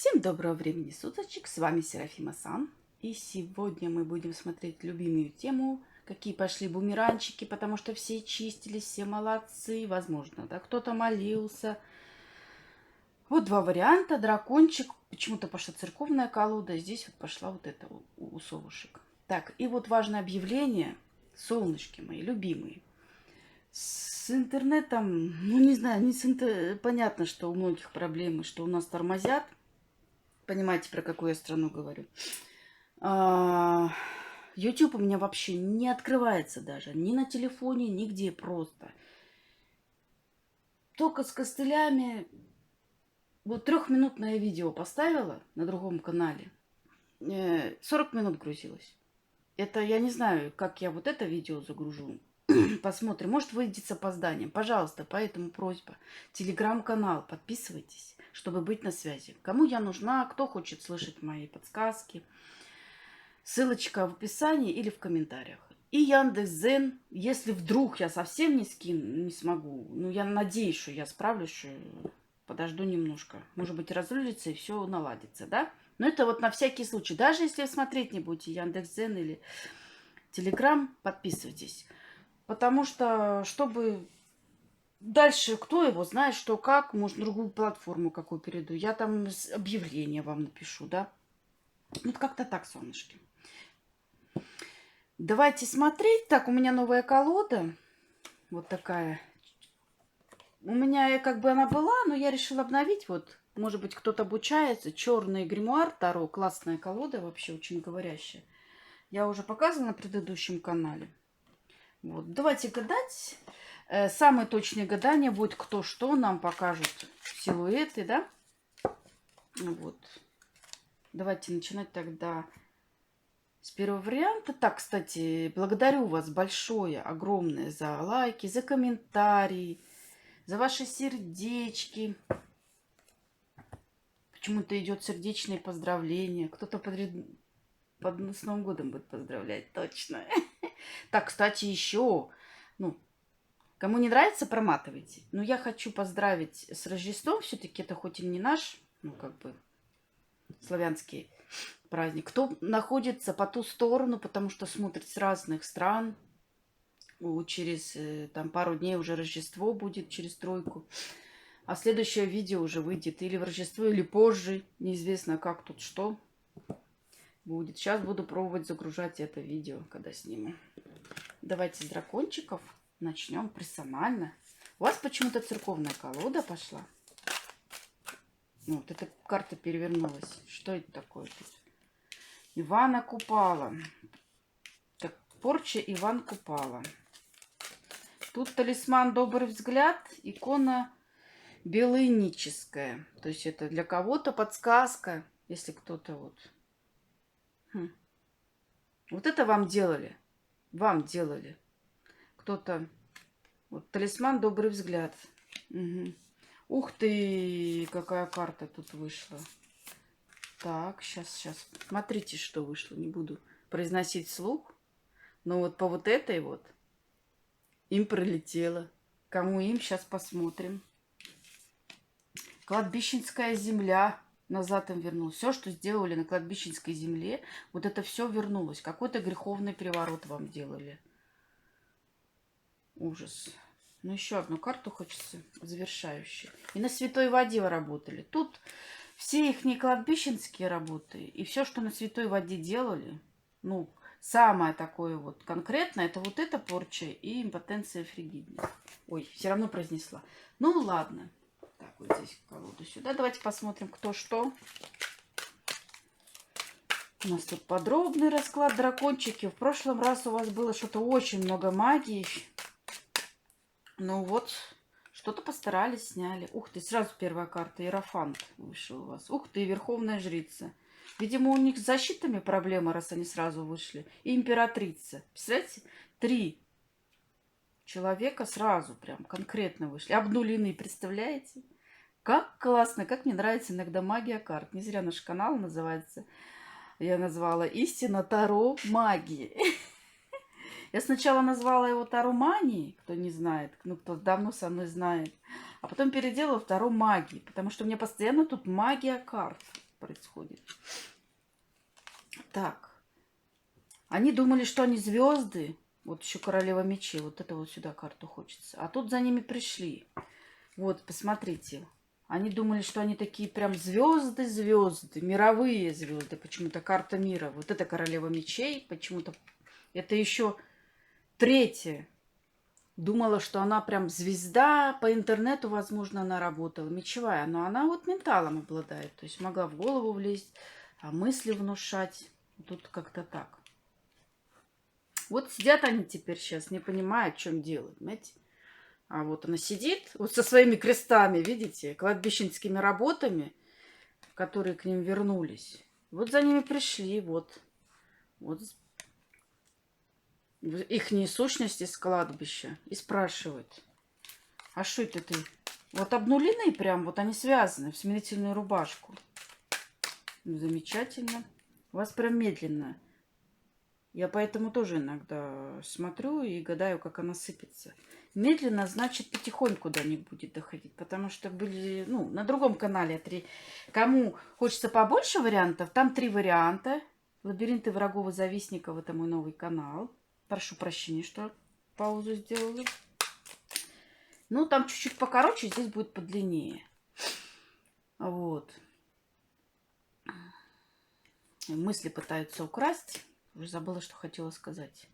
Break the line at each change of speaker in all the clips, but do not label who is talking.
Всем доброго времени суточек, с вами Серафима Сан. И сегодня мы будем смотреть любимую тему, какие пошли бумеранчики, потому что все чистились, все молодцы, возможно, да, кто-то молился. Вот два варианта, дракончик, почему-то пошла церковная колода, здесь вот пошла вот эта у совушек. Так, и вот важное объявление, солнышки мои любимые. С интернетом, ну не знаю, понятно, что у многих проблемы, что у нас тормозят. Понимаете, про какую я страну говорю. YouTube у меня вообще не открывается даже. Ни на телефоне, нигде просто. Только с костылями. Вот 3-минутное видео поставила на другом канале. 40 минут грузилось. Это я не знаю, как я вот это видео загружу. Посмотрим. Может, выйдет с опозданием. Пожалуйста, поэтому просьба. Телеграм-канал. Подписывайтесь, чтобы быть на связи. Кому я нужна, кто хочет слышать мои подсказки. Ссылочка в описании или в комментариях. И Яндекс.Дзен, если вдруг я совсем не смогу, ну, я надеюсь, что я справлюсь, что подожду немножко. Может быть, разрулится и все наладится, да? Но это вот на всякий случай. Даже если вы смотреть не будете Яндекс.Дзен или Телеграм, подписывайтесь. Потому что, чтобы дальше, кто его знает, что как, может, другую платформу какую перейду. Я там объявление вам напишу, да? Вот как-то так, солнышки. Давайте смотреть. Так, у меня новая колода. Вот такая. У меня как бы она была, но я решила обновить. Вот, может быть, кто-то обучается. Черный гримуар Таро. Классная колода, вообще очень говорящая. Я уже показывала на предыдущем канале. Вот, давайте гадать. Самые точные гадания будет кто что нам покажут силуэты, да? Вот. Давайте начинать тогда с первого варианта. Так, кстати, благодарю вас большое, огромное за лайки, за комментарии, за ваши сердечки. Почему-то идет сердечные поздравления. Кто-то с Новым годом будет поздравлять, точно. Так, кстати, еще, ну, кому не нравится, проматывайте. Но я хочу поздравить с Рождеством. Все-таки это хоть и не наш, ну, как бы, славянский праздник. Кто находится по ту сторону, потому что смотрит с разных стран. Через там пару дней уже Рождество будет, через тройку. А следующее видео уже выйдет или в Рождество, или позже. Неизвестно, как тут что будет. Сейчас буду пробовать загружать это видео, когда сниму. Давайте с дракончиков начнем персонально. У вас почему-то церковная колода пошла. Вот эта карта перевернулась. Что это такое тут? Ивана Купала. Так, порча Иван Купала. Тут талисман «Добрый взгляд», икона белыническая. То есть это для кого-то подсказка, если кто-то вот... Вот это вам делали. Вам делали. Кто-то... Вот талисман «Добрый взгляд». Угу. Ух ты, какая карта тут вышла. Так, сейчас. Смотрите, что вышло. Не буду произносить вслух. Но вот по вот этой вот им пролетело. Кому им, сейчас посмотрим. Кладбищенская земля. Назад им вернулась. Все, что сделали на кладбищенской земле, вот это все вернулось. Какой-то греховный приворот вам делали. Ужас. Ну, еще одну карту хочется, завершающую. И на святой воде вы работали. Тут все их не кладбищенские работы, и все, что на святой воде делали, ну, самое такое вот конкретное, это вот эта порча и импотенция фригидная. Ой, все равно произнесла. Ну, ладно. Так, вот здесь колоду сюда. Давайте посмотрим, кто что. У нас тут подробный расклад, дракончики. В прошлом раз у вас было что-то очень много магии. Ну вот, что-то постарались, сняли. Ух ты, сразу первая карта. Иерофант вышел у вас. Ух ты, Верховная Жрица. Видимо, у них с защитами проблема, раз они сразу вышли. И Императрица. Представляете? 3 человека сразу прям конкретно вышли. Обнулены, представляете? Как классно, как мне нравится иногда магия карт. Не зря наш канал называется. Я назвала «Истина Таро магии». Я сначала назвала его Таро Манией, кто не знает, ну, кто давно со мной знает. А потом переделала в Таро Магии, потому что у меня постоянно тут магия карт. происходит. Так. Они думали, что они звезды. Вот еще королева мечей. Вот это вот сюда карту хочется. А тут за ними пришли. Вот, посмотрите. Они думали, что они такие прям звезды, звезды, мировые звезды. Почему-то карта мира. Вот это королева мечей. Почему-то это еще третья. Думала, что она прям звезда. По интернету, возможно, она работала. Мечевая. Но она вот менталом обладает. То есть могла в голову влезть, а мысли внушать. Тут как-то так. Вот сидят они теперь сейчас, не понимают, в чем дело, понимаете? А вот она сидит, вот со своими крестами, видите, кладбищенскими работами, которые к ним вернулись. Вот за ними пришли, вот ихние сущности с кладбища и спрашивают, а что это ты? Вот обнулены прям, вот они связаны в смирительную рубашку. Ну, замечательно. У вас прям медленно. Я поэтому тоже иногда смотрю и гадаю, как она сыпется. Медленно, значит, потихоньку до них будет доходить. Потому что были, ну, на другом канале кому хочется побольше вариантов, там 3 варианта. Лабиринты врагов и завистников, это мой новый канал. Прошу прощения, что паузу сделала. Ну, там чуть-чуть покороче, здесь будет подлиннее. Вот. Мысли пытаются украсть. Уже забыла, что хотела сказать.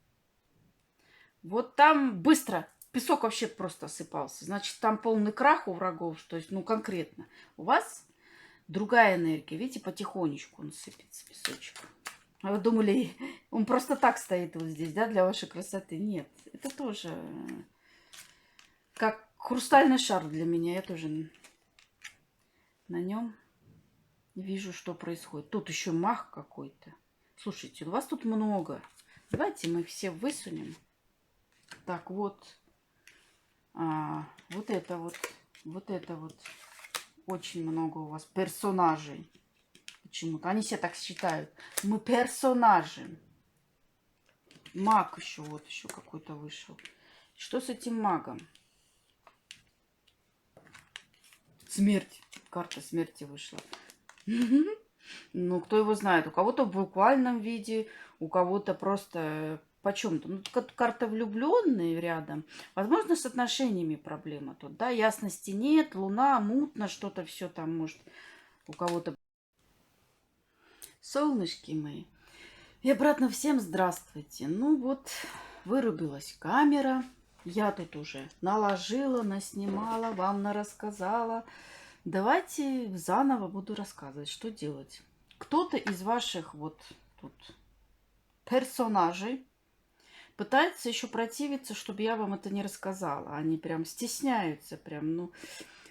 Вот там быстро песок вообще просто осыпался. Значит, там полный крах у врагов. То есть, ну, конкретно. У вас другая энергия. Видите, потихонечку он сыпется, песочек. А вы думали, он просто так стоит вот здесь, да, для вашей красоты? Нет, это тоже как хрустальный шар для меня. Я тоже на нем вижу, что происходит. Тут еще мах какой-то. Слушайте, у вас тут много. Давайте мы их все высунем. Так, вот. Вот это вот. Очень много у вас персонажей. Почему-то. Они все так считают. Мы персонажи. Маг еще, вот еще какой-то вышел. Что с этим магом? Смерть. Карта смерти вышла. Ну, кто его знает. У кого-то в буквальном виде, у кого-то просто почем-то. Ну, карта влюбленные рядом. Возможно, с отношениями проблема тут. Да, ясности нет, луна, мутно, что-то все там может у кого-то. Солнышки мои. И обратно всем здравствуйте. Ну вот, вырубилась камера. Я тут уже наложила, наснимала, вам нарассказала. Давайте заново буду рассказывать, что делать. Кто-то из ваших вот тут персонажей пытается еще противиться, чтобы я вам это не рассказала. Они прям стесняются, прям, ну,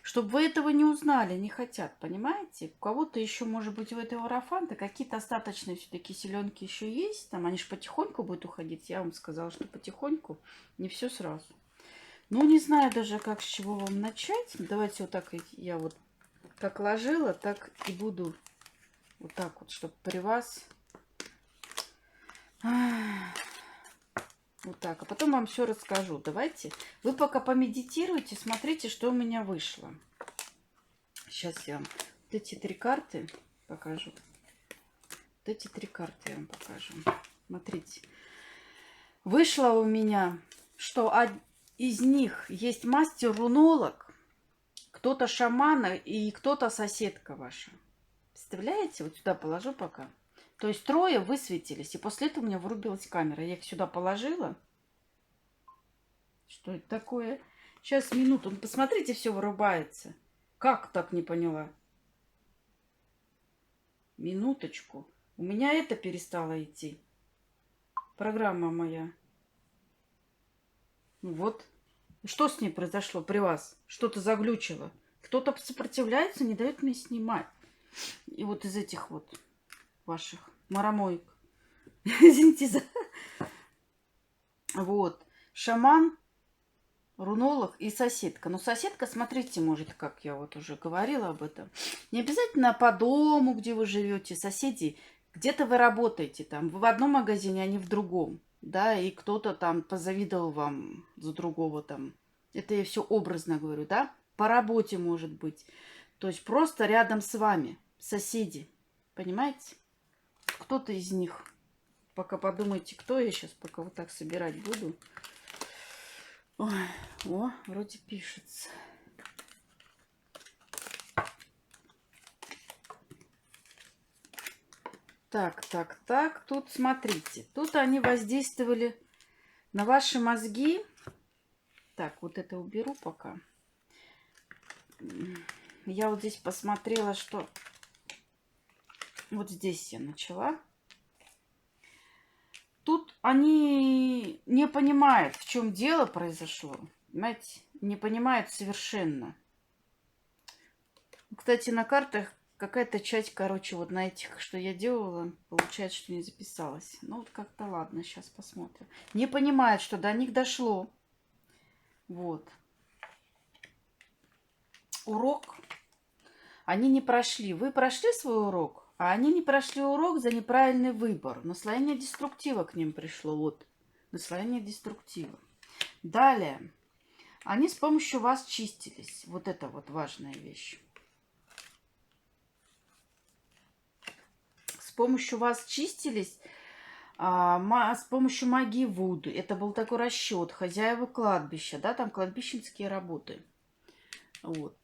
чтобы вы этого не узнали, не хотят, понимаете? У кого-то еще, может быть, в этой аэрофанте какие-то остаточные все-таки селенки еще есть. Там они же потихоньку будут уходить. Я вам сказала, что потихоньку, не все сразу. Ну, не знаю даже, как, с чего вам начать. Давайте вот так я вот как ложила, так и буду вот так вот, чтобы при вас. Вот так. А потом вам все расскажу. Давайте. Вы пока помедитируйте, смотрите, что у меня вышло. Сейчас я вам вот эти 3 карты покажу. Вот эти 3 карты я вам покажу. Смотрите. Вышло у меня, что из них есть мастер-рунолог, кто-то шамана и кто-то соседка ваша. Представляете? Вот сюда положу пока. То есть 3 высветились, и после этого у меня вырубилась камера. Я их сюда положила. Что это такое? Сейчас, минуту. Ну, посмотрите, все вырубается. Как так, не поняла? Минуточку. У меня это перестало идти. Программа моя. Ну вот. Что с ней произошло при вас? Что-то заглючило. Кто-то сопротивляется, не дает мне снимать. И вот из этих вот ваших марамоек. Извините за... Вот. Шаман, рунолог и соседка. Но соседка, смотрите, может, как я вот уже говорила об этом. Не обязательно по дому, где вы живете, соседи. Где-то вы работаете там. Вы в одном магазине, а не в другом. Да, и кто-то там позавидовал вам за другого там. Это я все образно говорю, да? По работе может быть. То есть просто рядом с вами. Соседи. Понимаете? Кто-то из них. Пока подумайте, кто я сейчас, пока вот так собирать буду. Ой, о, вроде пишется. Так, так, так. Тут смотрите. Тут они воздействовали на ваши мозги. Так, вот это уберу пока. Я вот здесь посмотрела, что... Вот здесь я начала. Тут они не понимают, в чем дело произошло. Понимаете? Не понимают совершенно. Кстати, на картах какая-то часть, короче, вот на этих, что я делала, получается, что не записалась. Ну, вот как-то ладно, сейчас посмотрим. Не понимают, что до них дошло. Вот. Урок они не прошли. Вы прошли свой урок, а они не прошли урок за неправильный выбор. Наслоение деструктива к ним пришло. Вот. Наслоение деструктива. Далее. Они с помощью вас чистились. Вот это вот важная вещь. С помощью вас чистились с помощью магии Вуду. Это был такой расчет. Хозяева кладбища. Да, там кладбищенские работы. Вот.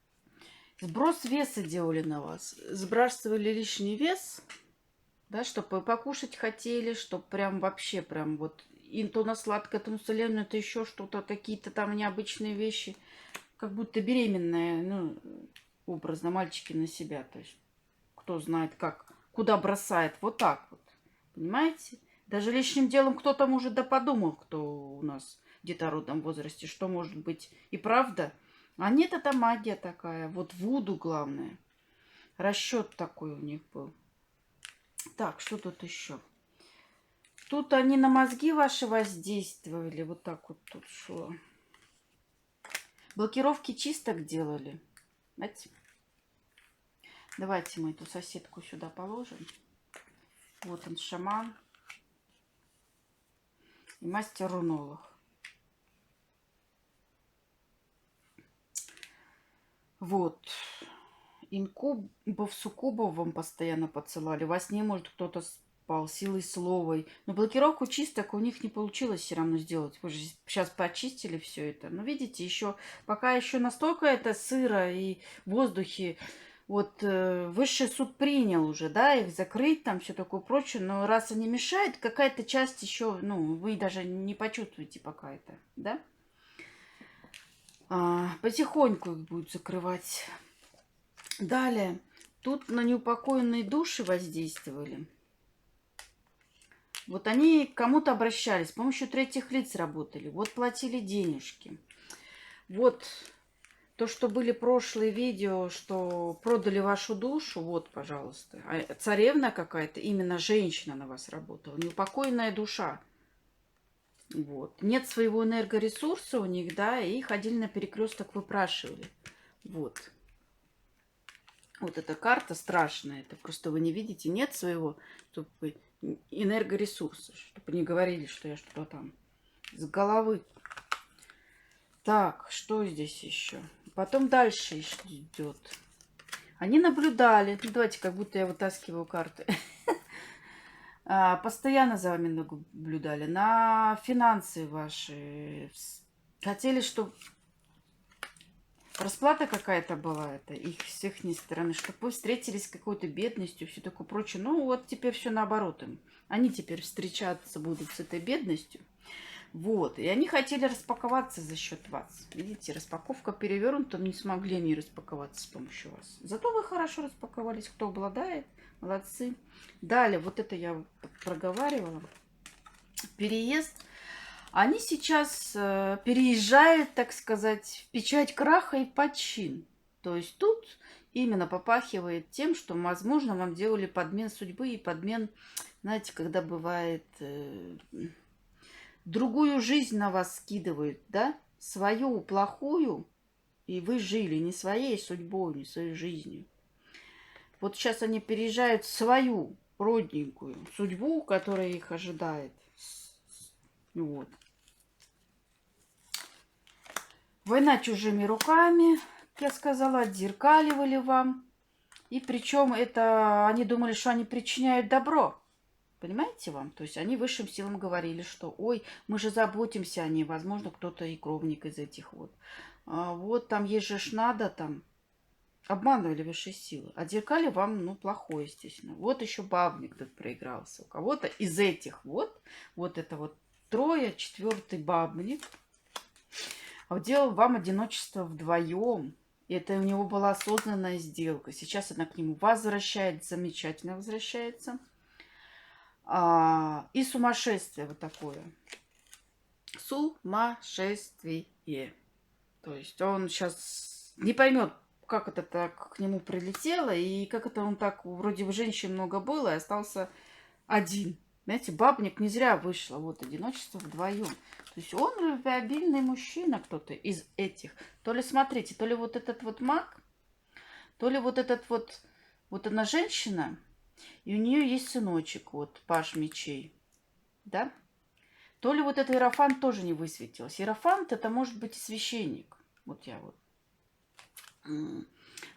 Сброс веса делали на вас. Сбрасывали лишний вес, да, чтобы покушать хотели, чтобы прям вообще прям вот то на сладкое, то на соленое, то еще что-то, какие-то там необычные вещи. Как будто беременная, ну, образно, мальчики на себя. То есть, кто знает как, куда бросает. Вот так вот. Понимаете? Даже лишним делом кто-то, может, да подумал, кто у нас в детородном возрасте, что может быть и правда. А нет, это магия такая. Вот Вуду главное. Расчет такой у них был. Так, что тут еще? Тут они на мозги ваши воздействовали. Вот так вот тут шло. Блокировки чисток делали. Знаете? Давайте мы эту соседку сюда положим. Вот он, шаман. И мастер-рунолог. Вот. Инкубов, суккубов вам постоянно подсылали. Во сне, может, кто-то спал силой словой. Но блокировку чисток у них не получилось все равно сделать. Вы же сейчас почистили все это. Но видите, еще пока еще настолько это сыро и в воздухе. Вот высший суд принял уже, да, их закрыть, там все такое прочее. Но раз они мешают, какая-то часть еще, ну, вы даже не почувствуете пока это, да? Потихоньку их будет закрывать. Далее, тут на неупокоенные души воздействовали. Вот они к кому-то обращались, с помощью третьих лиц работали. Вот платили денежки. Вот то, что были прошлые видео, что продали вашу душу, вот, пожалуйста. Царевна какая-то, именно женщина на вас работала. Неупокоенная душа. Вот. Нет своего энергоресурса у них, да, и ходили на перекресток, выпрашивали. Вот. Вот эта карта страшная. Это просто вы не видите. Нет своего энергоресурса. Чтобы не говорили, что я что-то там с головы. Так, что здесь еще? Потом дальше идет. Они наблюдали. Ну, давайте, как будто я вытаскиваю карты. Постоянно за вами наблюдали. На финансы ваши. Хотели, чтобы расплата какая-то была, это их с их стороны, чтобы вы встретились с какой-то бедностью, все такое прочее. Ну, вот теперь все наоборот им. Они теперь встречаться будут с этой бедностью. Вот. И они хотели распаковаться за счет вас. Видите, распаковка перевернута, не смогли они распаковаться с помощью вас. Зато вы хорошо распаковались, кто обладает. Молодцы. Далее, вот это я проговаривала. Переезд. Они сейчас переезжают, так сказать, в печать краха и почин. То есть тут именно попахивает тем, что, возможно, вам делали подмен судьбы и подмен, знаете, когда бывает, другую жизнь на вас скидывают, да, свою плохую, и вы жили не своей судьбой, не своей жизнью. Вот сейчас они переезжают в свою родненькую судьбу, которая их ожидает. Вот. Война чужими руками, как я сказала, отзеркаливали вам. И причем это они думали, что они причиняют добро. Понимаете вам? То есть они высшим силам говорили, что ой, мы же заботимся о ней, возможно, кто-то и кровник из этих вот. Вот там есть же ж надо там. Обманывали высшие силы. А зеркали вам, ну, плохое, естественно. Вот еще бабник тут проигрался. У кого-то из этих вот это вот трое, четвертый бабник, делал вам одиночество вдвоем. И это у него была осознанная сделка. Сейчас она к нему возвращается, замечательно возвращается. И сумасшествие вот такое. Сумасшествие. То есть он сейчас не поймет, как это так к нему прилетело, и как это он так, вроде бы женщин много было, и остался один. Знаете, бабник не зря вышло, вот, одиночество вдвоем. То есть он любвеобильный мужчина, кто-то из этих. То ли, смотрите, то ли вот этот вот маг, то ли вот этот вот она женщина, и у нее есть сыночек, вот, паж мечей, да? То ли вот этот иерофант тоже не высветился. Иерофант это может быть и священник. Вот я вот.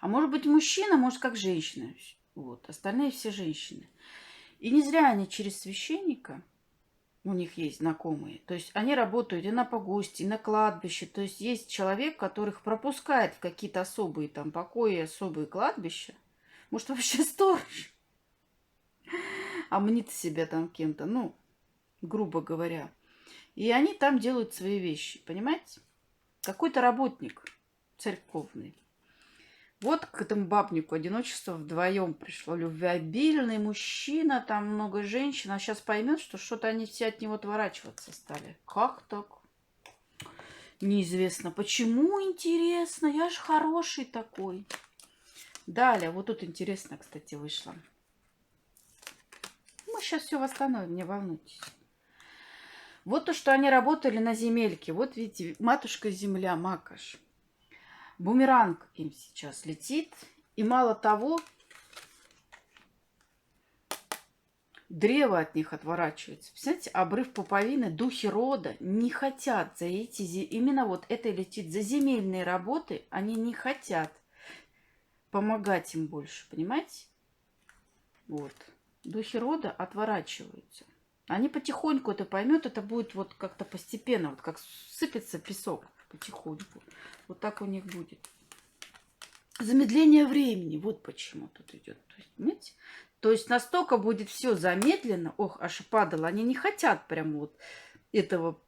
А может быть мужчина, может как женщина. Вот. Остальные все женщины. И не зря они через священника, у них есть знакомые. То есть они работают и на погосте, и на кладбище. То есть есть человек, которых пропускает в какие-то особые там покои, особые кладбища. Может вообще сторож. А мнит себя там кем-то, ну, грубо говоря. И они там делают свои вещи, понимаете? Какой-то работник церковный. Вот к этому бабнику одиночество вдвоем пришло. Любвеобильный мужчина, там много женщин. А сейчас поймет, что что-то они все от него отворачиваться стали. Как так? Неизвестно. Почему, интересно? Я же хороший такой. Далее, вот тут интересно, кстати, вышло. Мы сейчас все восстановим, не волнуйтесь. Вот то, что они работали на земельке. Вот видите, матушка земля, макаш. Бумеранг им сейчас летит. И мало того, древо от них отворачивается. Представляете, обрыв пуповины, духи рода не хотят за эти... Именно вот это летит за земельные работы. Они не хотят помогать им больше, понимаете? Вот. Духи рода отворачиваются. Они потихоньку это поймут, это будет вот как-то постепенно, вот как сыпется песок потихоньку. Вот так у них будет. Замедление времени, вот почему тут идет. То есть, понимаете? То есть настолько будет все замедленно. Ох, аж падало. Они не хотят прям вот этого.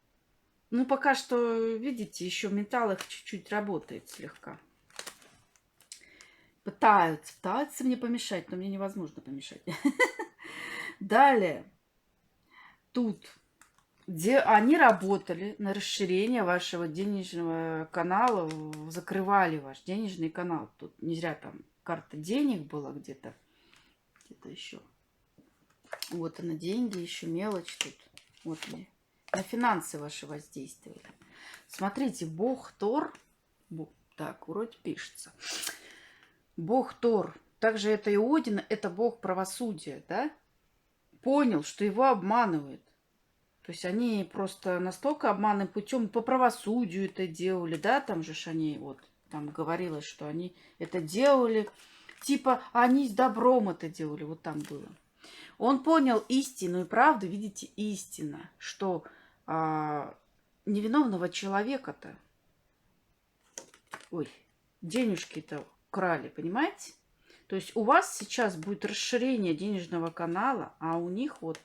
Ну, пока что, видите, еще ментал их чуть-чуть работает слегка. Пытаются мне помешать, но мне невозможно помешать. Далее. Тут, где они работали на расширение вашего денежного канала, закрывали ваш денежный канал. Тут не зря там карта денег была где-то еще. Вот она, деньги, еще мелочь тут. Вот они. На финансы ваши воздействовали. Смотрите, бог Тор. Так, вроде пишется. Бог Тор. Также это и Один, это бог правосудия, да? Понял, что его обманывают. То есть они просто настолько обманным путем по правосудию это делали, да? Там же они, вот, там говорилось, что они это делали. Типа, они с добром это делали. Вот там было. Он понял истину и правду, видите, истина, что невиновного человека-то, ой, денежки-то крали, понимаете? То есть у вас сейчас будет расширение денежного канала, а у них вот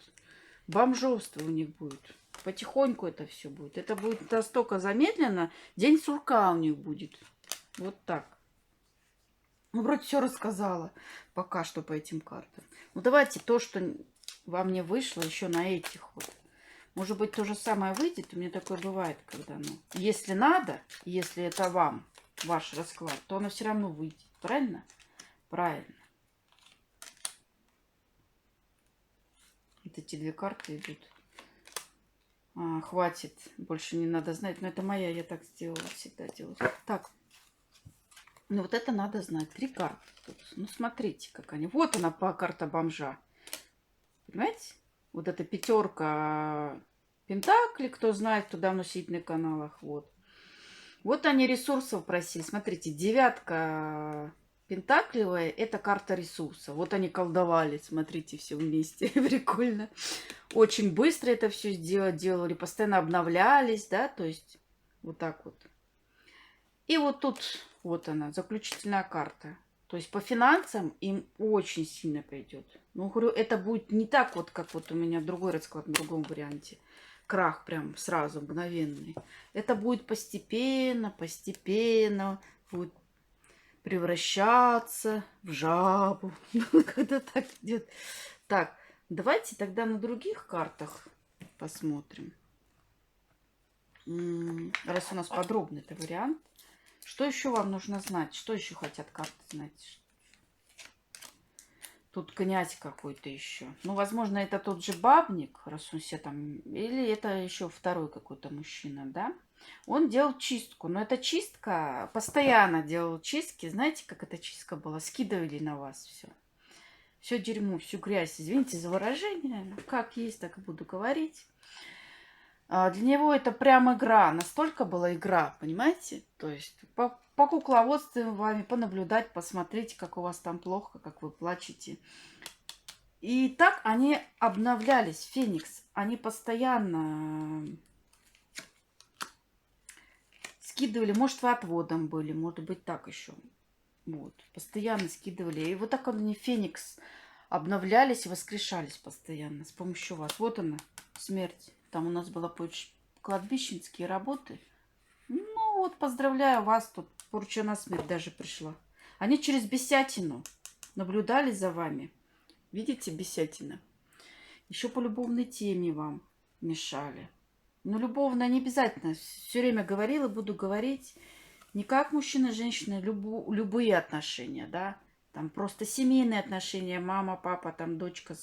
бомжовство у них будет. Потихоньку это все будет. Это будет настолько замедленно, день сурка у них будет. Вот так. Ну, вроде все рассказала пока что по этим картам. Ну, давайте то, что во мне вышло еще на этих вот. Может быть, то же самое выйдет. У меня такое бывает, когда, ну, если надо, если это вам, ваш расклад, то оно все равно выйдет. Правильно? Правильно. Вот эти две карты идут. Хватит. Больше не надо знать. Но это моя, я так сделала, всегда делаю. Так. Ну, вот это надо знать. 3 карты тут. Ну, смотрите, как они. Вот она, карта бомжа. Понимаете? Вот эта 5 пентаклей, кто знает, кто давно сидит на каналах. Вот. Вот они ресурсов просили. Смотрите, 9 Пентаклевая — это карта ресурса. Вот они колдовали, смотрите, все вместе. Прикольно. Очень быстро это все делали, постоянно обновлялись, да, то есть вот так вот. И вот тут вот она, заключительная карта. То есть по финансам им очень сильно пойдет. Ну, говорю, это будет не так вот, как вот у меня другой расклад в другом варианте. Крах прям сразу, мгновенный. Это будет постепенно, постепенно. Будет превращаться в жабу. Когда так идет. Так, давайте тогда на других картах посмотрим. Раз у нас подробный это вариант. Что еще вам нужно знать? Что еще хотят карты знать? Тут князь какой-то еще. Ну, возможно, это тот же бабник, раз он все там... Или это еще второй какой-то мужчина, да? Он делал чистку. Но эта чистка... Постоянно делал чистки. Знаете, как эта чистка была? Скидывали на вас все. Все дерьмо, всю грязь. Извините за выражение. Как есть, так и буду говорить. Для него это прям игра. Настолько была игра, понимаете? То есть по кукловодству вами понаблюдать, посмотреть, как у вас там плохо, как вы плачете. И так они обновлялись. Феникс. Они постоянно скидывали. Может, вы отводом были. Может быть, так еще. Вот. Постоянно скидывали. И вот так они, Феникс, обновлялись и воскрешались постоянно с помощью вас. Вот она, смерть. Там у нас была кладбищенские работы. Ну, вот поздравляю вас, тут порчена смерть даже пришла. Они через бесятину наблюдали за вами. Видите, бесятина? Еще по любовной теме вам мешали. Но любовно не обязательно. Все время говорила, буду говорить. Не как мужчина, женщина, любые отношения, да. Там просто семейные отношения, мама, папа, там дочка,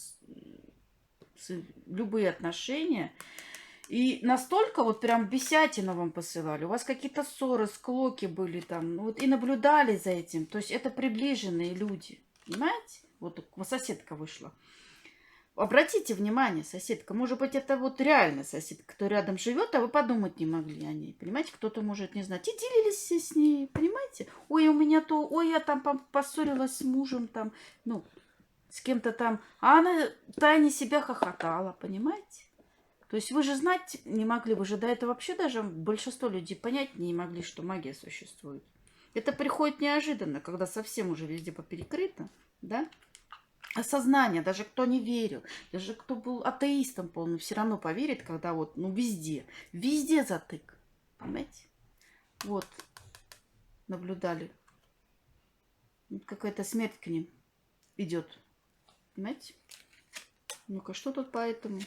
любые отношения. И настолько вот прям бесятину вам посылали. У вас какие-то ссоры, склоки были там. Ну, вот, и наблюдали за этим. То есть это приближенные люди. Понимаете? Вот соседка вышла. Обратите внимание, соседка. Может быть, это вот реально соседка, кто рядом живет, а вы подумать не могли о ней. Понимаете, кто-то может не знать. И делились с ней, понимаете? Ой, у меня то, ой, я там поссорилась с мужем, там, ну, с кем-то там. А она тайне себя хохотала, понимаете? То есть вы же знать не могли, вы же до этого вообще даже большинство людей понять не могли, что магия существует. Это приходит неожиданно, когда совсем уже везде поперекрыто, да? Осознание, даже кто не верил, даже кто был атеистом полным, все равно поверит, когда вот, ну, везде затык, понимаете? Вот, наблюдали. Какая-то смерть к ним идет, понимаете? Ну-ка, что тут поэтому?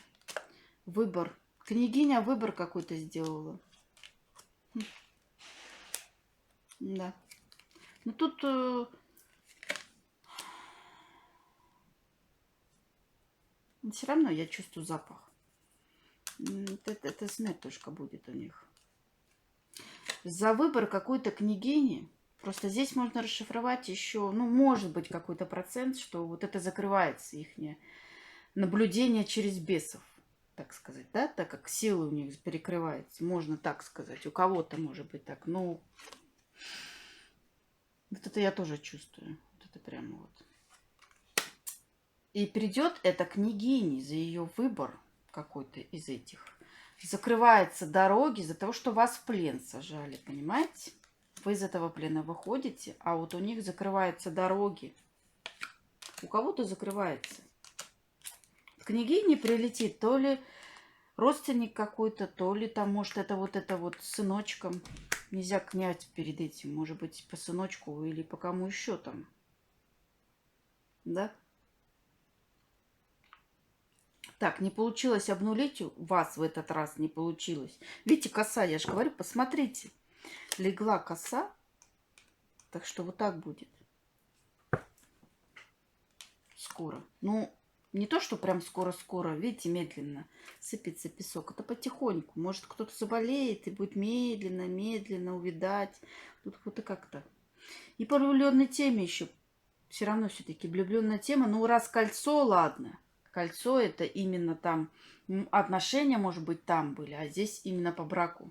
Выбор. Княгиня выбор какой-то сделала. Да. Ну тут... все равно я чувствую запах. Это смертушка будет у них. За выбор какой-то княгини. Просто здесь можно расшифровать еще, ну, может быть, какой-то процент, что вот это закрывается их наблюдение через бесов, так сказать, да, так как силы у них перекрываются, можно так сказать, у кого-то может быть так, ну, вот это я тоже чувствую, вот это прямо вот. И придет эта княгиня за ее выбор какой-то из этих. Закрываются дороги из-за того, что вас в плен сажали, понимаете? Вы из этого плена выходите, а вот у них закрываются дороги. У кого-то закрывается. К княгине прилетит то ли родственник какой-то, то ли там, может, это вот сыночком. Нельзя княть перед этим. Может быть, по сыночку или по кому еще там. Да? Так, не получилось обнулить у вас в этот раз, не получилось. Видите, коса, я же говорю, посмотрите. Легла коса. Так что вот так будет. Скоро. Ну, не то, что прям скоро-скоро. Видите, медленно сыпется песок. Это потихоньку. Может, кто-то заболеет и будет медленно увидать. Тут вот и как-то. И по влюбленной теме еще. Все равно все-таки влюбленная тема. Ну, раз кольцо, ладно. Кольцо это именно там. Отношения, может быть, там были. А здесь именно по браку.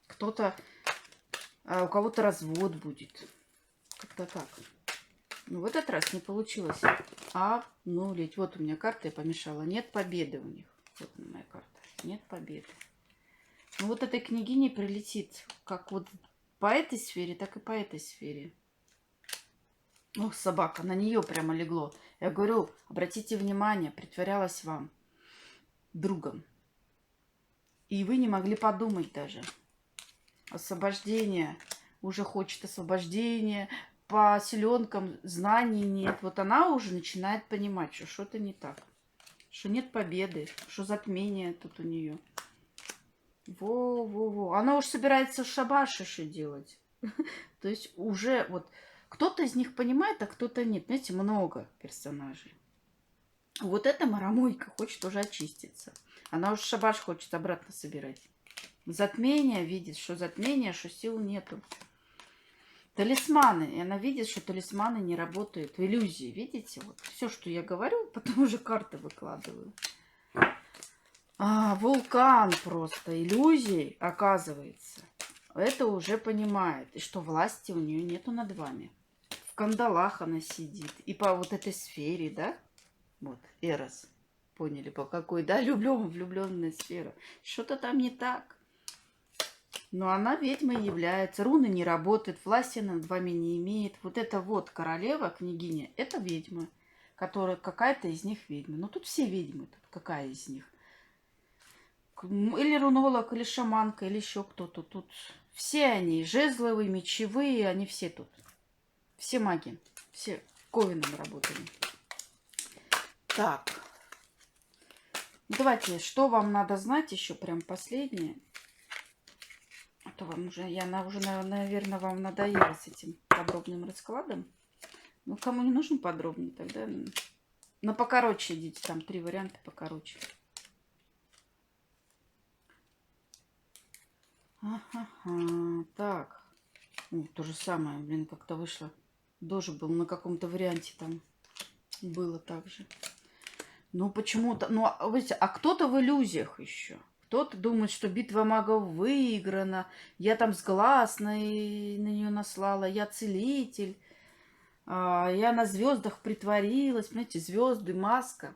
Кто-то а у кого-то развод будет. Как-то так. Ну, в этот раз не получилось обнулить. Вот у меня карта, я помешала. Нет победы у них. Вот моя карта. Нет победы. Ну, вот этой княгине прилетит как вот по этой сфере, так и по этой сфере. Ох, собака, на нее прямо легло. Я говорю, обратите внимание, притворялась вам другом. И вы не могли подумать даже. Освобождение. Уже хочет освобождения. По селенкам знаний нет. Вот она уже начинает понимать, что что-то не так. Что нет победы. Что затмение тут у нее. Во-во-во. Она уж собирается шабаш еще делать. То есть уже вот кто-то из них понимает, а кто-то нет. Знаете, много персонажей. Вот эта Марамойка хочет уже очиститься. Она уже шабаш хочет обратно собирать. Затмение видит, что затмение, что сил нету. Талисманы. И она видит, что талисманы не работают. В иллюзии, видите? Вот все, что я говорю, потом уже карты выкладываю. Вулкан просто. Иллюзий, оказывается. Это уже понимает. И что власти у нее нету над вами. В кандалах она сидит. И по вот этой сфере, да? Вот, Эрос. Поняли, по какой, да? Влюбленная сфера. Что-то там не так. Но она ведьмой является. Руны не работают, власти над вами не имеет. Вот эта вот королева, княгиня, это ведьма. Которая какая-то из них ведьма. Но тут все ведьмы. Тут какая из них? Или рунолог, или шаманка, или еще кто-то. Тут все они, жезловые, мечевые, они все тут. Все маги. Все ковином работали. Так. Давайте, что вам надо знать еще, прям последнее. А то вам уже, наверное, вам надоело с этим подробным раскладом. Ну, кому не нужен подробный, тогда на покороче идите. Там 3 варианта покороче. Ага, так. То же самое, блин, как-то вышло. Тоже был на каком-то варианте там. Было так же. Ну, почему-то... Ну, видите, а кто-то в иллюзиях еще. Кто-то думает, что битва магов выиграна. Я там с глаз на нее наслала. Я целитель. Я на звездах притворилась. Понимаете, звезды, маска.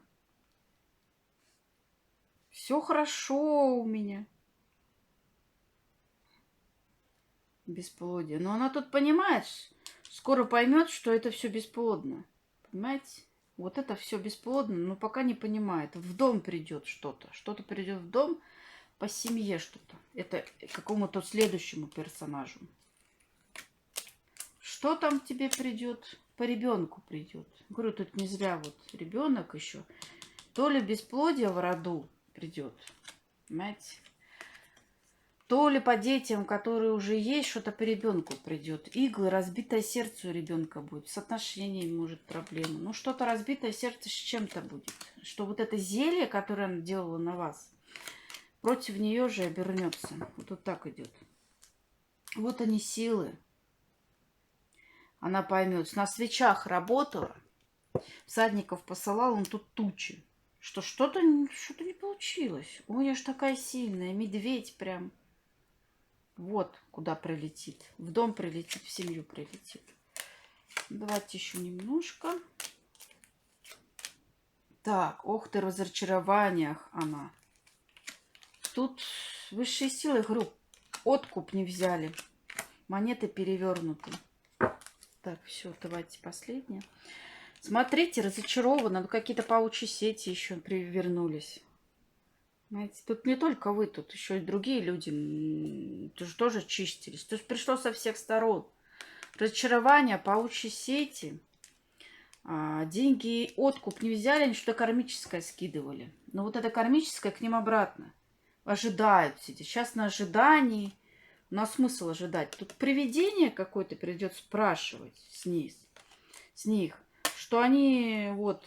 Все хорошо у меня. Бесплодие. Но она тут понимает, скоро поймет, что это все бесплодно. Понимаете? Вот это все бесплодно, но пока не понимает. В дом придет что-то. Что-то придет в дом по семье что-то. Это какому-то следующему персонажу. Что там тебе придет? По ребенку придет. Говорю, тут не зря вот ребенок еще. То ли бесплодие в роду придет. Понимаете? То ли по детям, которые уже есть, что-то по ребенку придет. Иглы, разбитое сердце у ребенка будет. С отношениями может проблема. Ну, что-то разбитое сердце с чем-то будет. Что вот это зелье, которое она делала на вас, против нее же обернется. Вот так идет. Вот они силы. Она поймет. На свечах работала. Всадников посылал, он тут тучи. Что-то не получилось. Ой, я ж такая сильная. Медведь прям. Вот куда прилетит. В дом прилетит, в семью прилетит. Давайте еще немножко. Так, ох ты, в разочарованиях она. Тут высшие силы, говорю, откуп не взяли. Монеты перевернуты. Так, все, давайте последнее. Смотрите, разочарованы. Какие-то паучьи сети еще вернулись. Знаете, тут не только вы, тут еще и другие люди тоже чистились. То есть пришло со всех сторон. Разочарование, паучьи сети. Деньги, откуп не взяли, они что-то кармическое скидывали. Но вот это кармическое к ним обратно. Ожидают сидеть. Сейчас на ожидании. У нас смысл ожидать. Тут привидение какое-то придет спрашивать с них, что они вот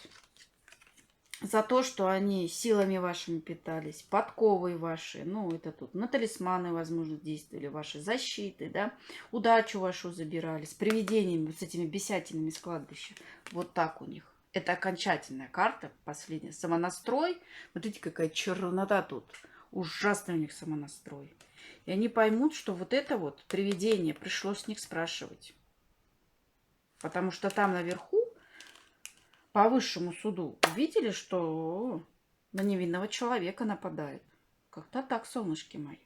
за то, что они силами вашими питались, подковой ваши, ну это тут на талисманы, возможно, действовали, ваши защиты, да, удачу вашу забирали, с привидениями, вот с этими бесятинами с кладбища. Вот так у них. Это окончательная карта, последняя. Самонастрой. Вот видите, какая чернота тут. Ужасный у них самонастрой. И они поймут, что вот это вот привидение пришло с них спрашивать. Потому что там наверху, по высшему суду, увидели, что на невинного человека нападает. Как-то так, солнышки мои.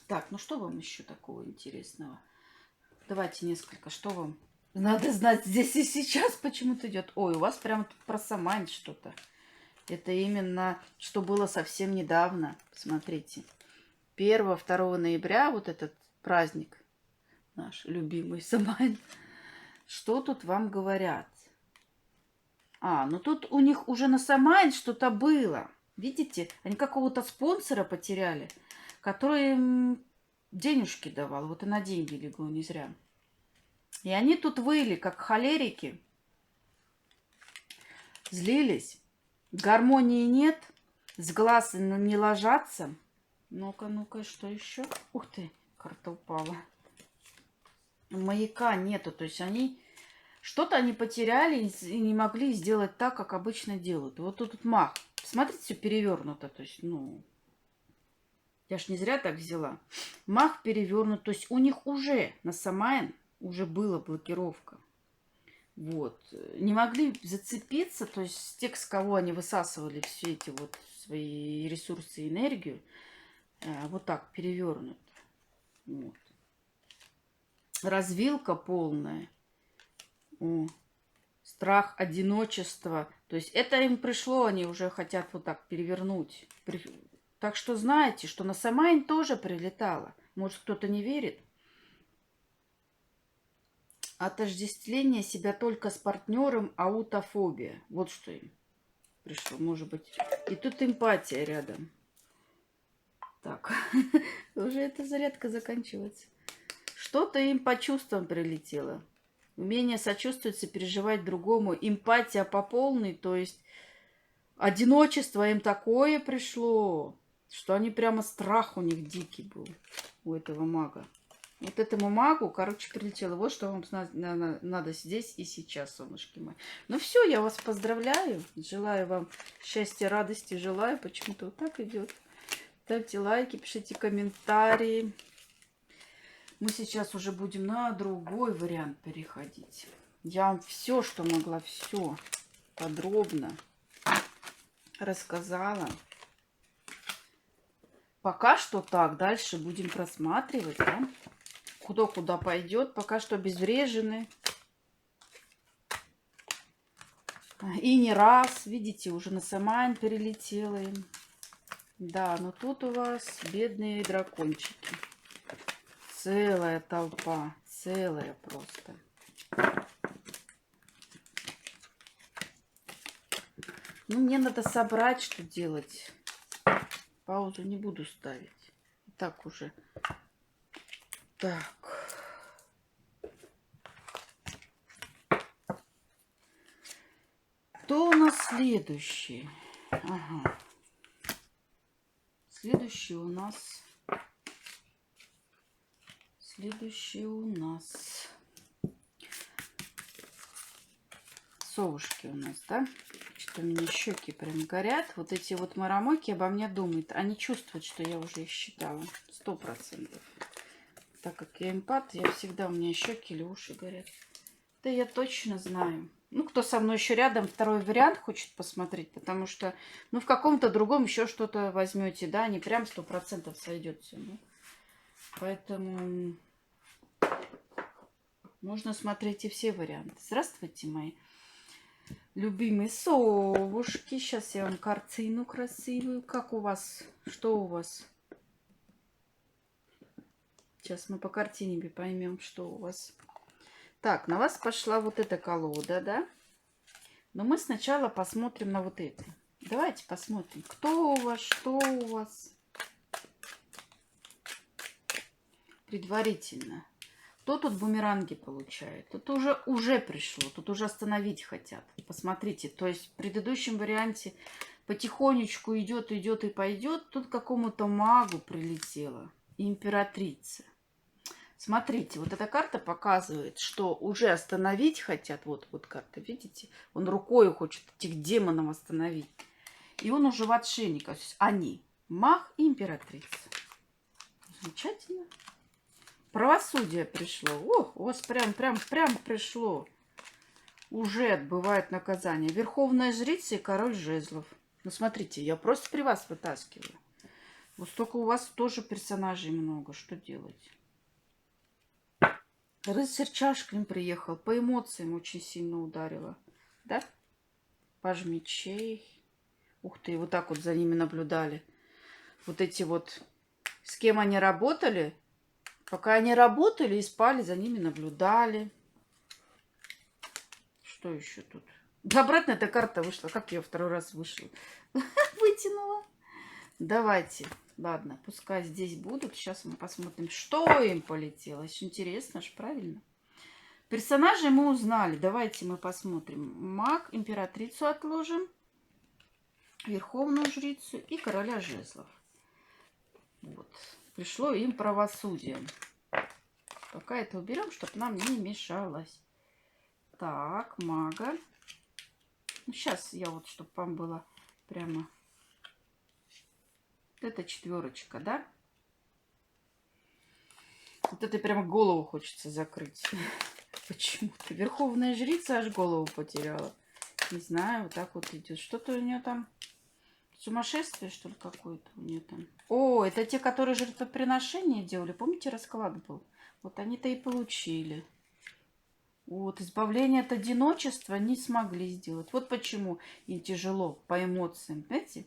Так, ну что вам еще такого интересного? Давайте несколько. Что вам надо знать здесь и сейчас почему-то идет? Ой, у вас прямо тут про Самайн что-то. Это именно, что было совсем недавно. Смотрите. 1-2 ноября вот этот праздник наш любимый Самайн. Что тут вам говорят? Ну тут у них уже на Самайн что-то было. Видите, они какого-то спонсора потеряли, который им денежки давал. Вот и на деньги легло не зря. И они тут выли, как холерики. Злились. Гармонии нет. С глаз не ложатся. Ну-ка, ну-ка, что еще? Ух ты, карта упала. Маяка нету. То есть они... Что-то они потеряли и не могли сделать так, как обычно делают. Вот тут мах. Смотрите, все перевернуто. То есть, я ж не зря так взяла. Мах перевернут. То есть у них уже на Самайн уже была блокировка. Вот. Не могли зацепиться, то есть те, с кого они высасывали все эти вот свои ресурсы и энергию, вот так перевернут. Вот. Развилка полная. Страх, одиночество. То есть это им пришло, они уже хотят вот так перевернуть. Так что знаете, что на Самайн тоже прилетало. Может, кто-то не верит? Отождествление себя только с партнером, аутофобия. Вот что им пришло, может быть. И тут эмпатия рядом. Так, уже эта зарядка заканчивается. Что-то им по чувствам прилетело. Умение сочувствовать, сопереживать другому. Эмпатия по полной, то есть одиночество им такое пришло, что они прямо страх у них дикий был, у этого мага. Вот этому магу, короче, прилетело. Вот что вам надо здесь и сейчас, солнышки мои. Ну все, я вас поздравляю. Желаю вам счастья, радости. Желаю. Почему-то вот так идет. Ставьте лайки, пишите комментарии. Мы сейчас уже будем на другой вариант переходить. Я вам все, что могла, все подробно рассказала. Пока что так. Дальше будем просматривать, да? Кто куда пойдет, пока что обезврежены. И не раз, видите, уже на Самайн перелетело им. Да, но тут у вас бедные дракончики. Целая толпа, целая просто. Ну, мне надо собрать, что делать. Паузу не буду ставить. Так уже. Так. Кто у нас следующий? Ага. Следующий у нас совушки у нас, да? Что у меня щеки прям горят. Вот эти вот марамойки обо мне думают. Они чувствуют, что я уже их считала. 100%. Так как я эмпат, я всегда, у меня щеки или уши горят. Да я точно знаю. Ну, кто со мной еще рядом, второй вариант хочет посмотреть, потому что, ну, в каком-то другом еще что-то возьмете, да, не прям 100% сойдется. Ну. Поэтому можно смотреть и все варианты. Здравствуйте, мои любимые совушки. Сейчас я вам картину красивую. Как у вас? Что у вас? Сейчас мы по картине поймем, что у вас. Так, на вас пошла вот эта колода, да? Но мы сначала посмотрим на вот это. Давайте посмотрим, кто у вас, что у вас. Предварительно. Кто тут бумеранги получает? Тут уже пришло, тут уже остановить хотят. Посмотрите, то есть в предыдущем варианте потихонечку идет и пойдет. Тут какому-то магу прилетела императрица. Смотрите, вот эта карта показывает, что уже остановить хотят. Вот карта, видите? Он рукой хочет этих демонов остановить. И он уже в отшельниках. То есть они, маг и императрица. Замечательно. Правосудие пришло. О, у вас прям пришло. Уже отбывает наказание. Верховная жрица и король жезлов. Ну, смотрите, я просто при вас вытаскиваю. Вот столько у вас тоже персонажей много. Что делать? Рыцарь чаш к ним приехал. По эмоциям очень сильно ударила. Да? Паж мечей. Ух ты, вот так вот за ними наблюдали. Вот эти вот, с кем они работали. Пока они работали и спали, за ними наблюдали. Что еще тут? Да, обратно эта карта вышла. Как я второй раз вышла? Вытянула. Давайте. Ладно, пускай здесь будут. Сейчас мы посмотрим, что им полетело. Очень интересно ж, правильно? Персонажей мы узнали. Давайте мы посмотрим. Маг, императрицу отложим. Верховную жрицу и короля жезлов. Вот. Пришло им правосудие. Пока это уберем, чтобы нам не мешалось. Так, мага. Ну, сейчас я вот, чтобы вам было прямо... Это четверочка, да? Вот это прямо голову хочется закрыть. Почему-то. Верховная жрица аж голову потеряла. Не знаю, вот так вот идет. Что-то у нее там... Сумасшествие, что ли, какое-то у нее там. О, это те, которые жертвоприношения делали. Помните, расклад был? Вот они-то и получили. Вот, избавление от одиночества не смогли сделать. Вот почему им тяжело по эмоциям. Знаете?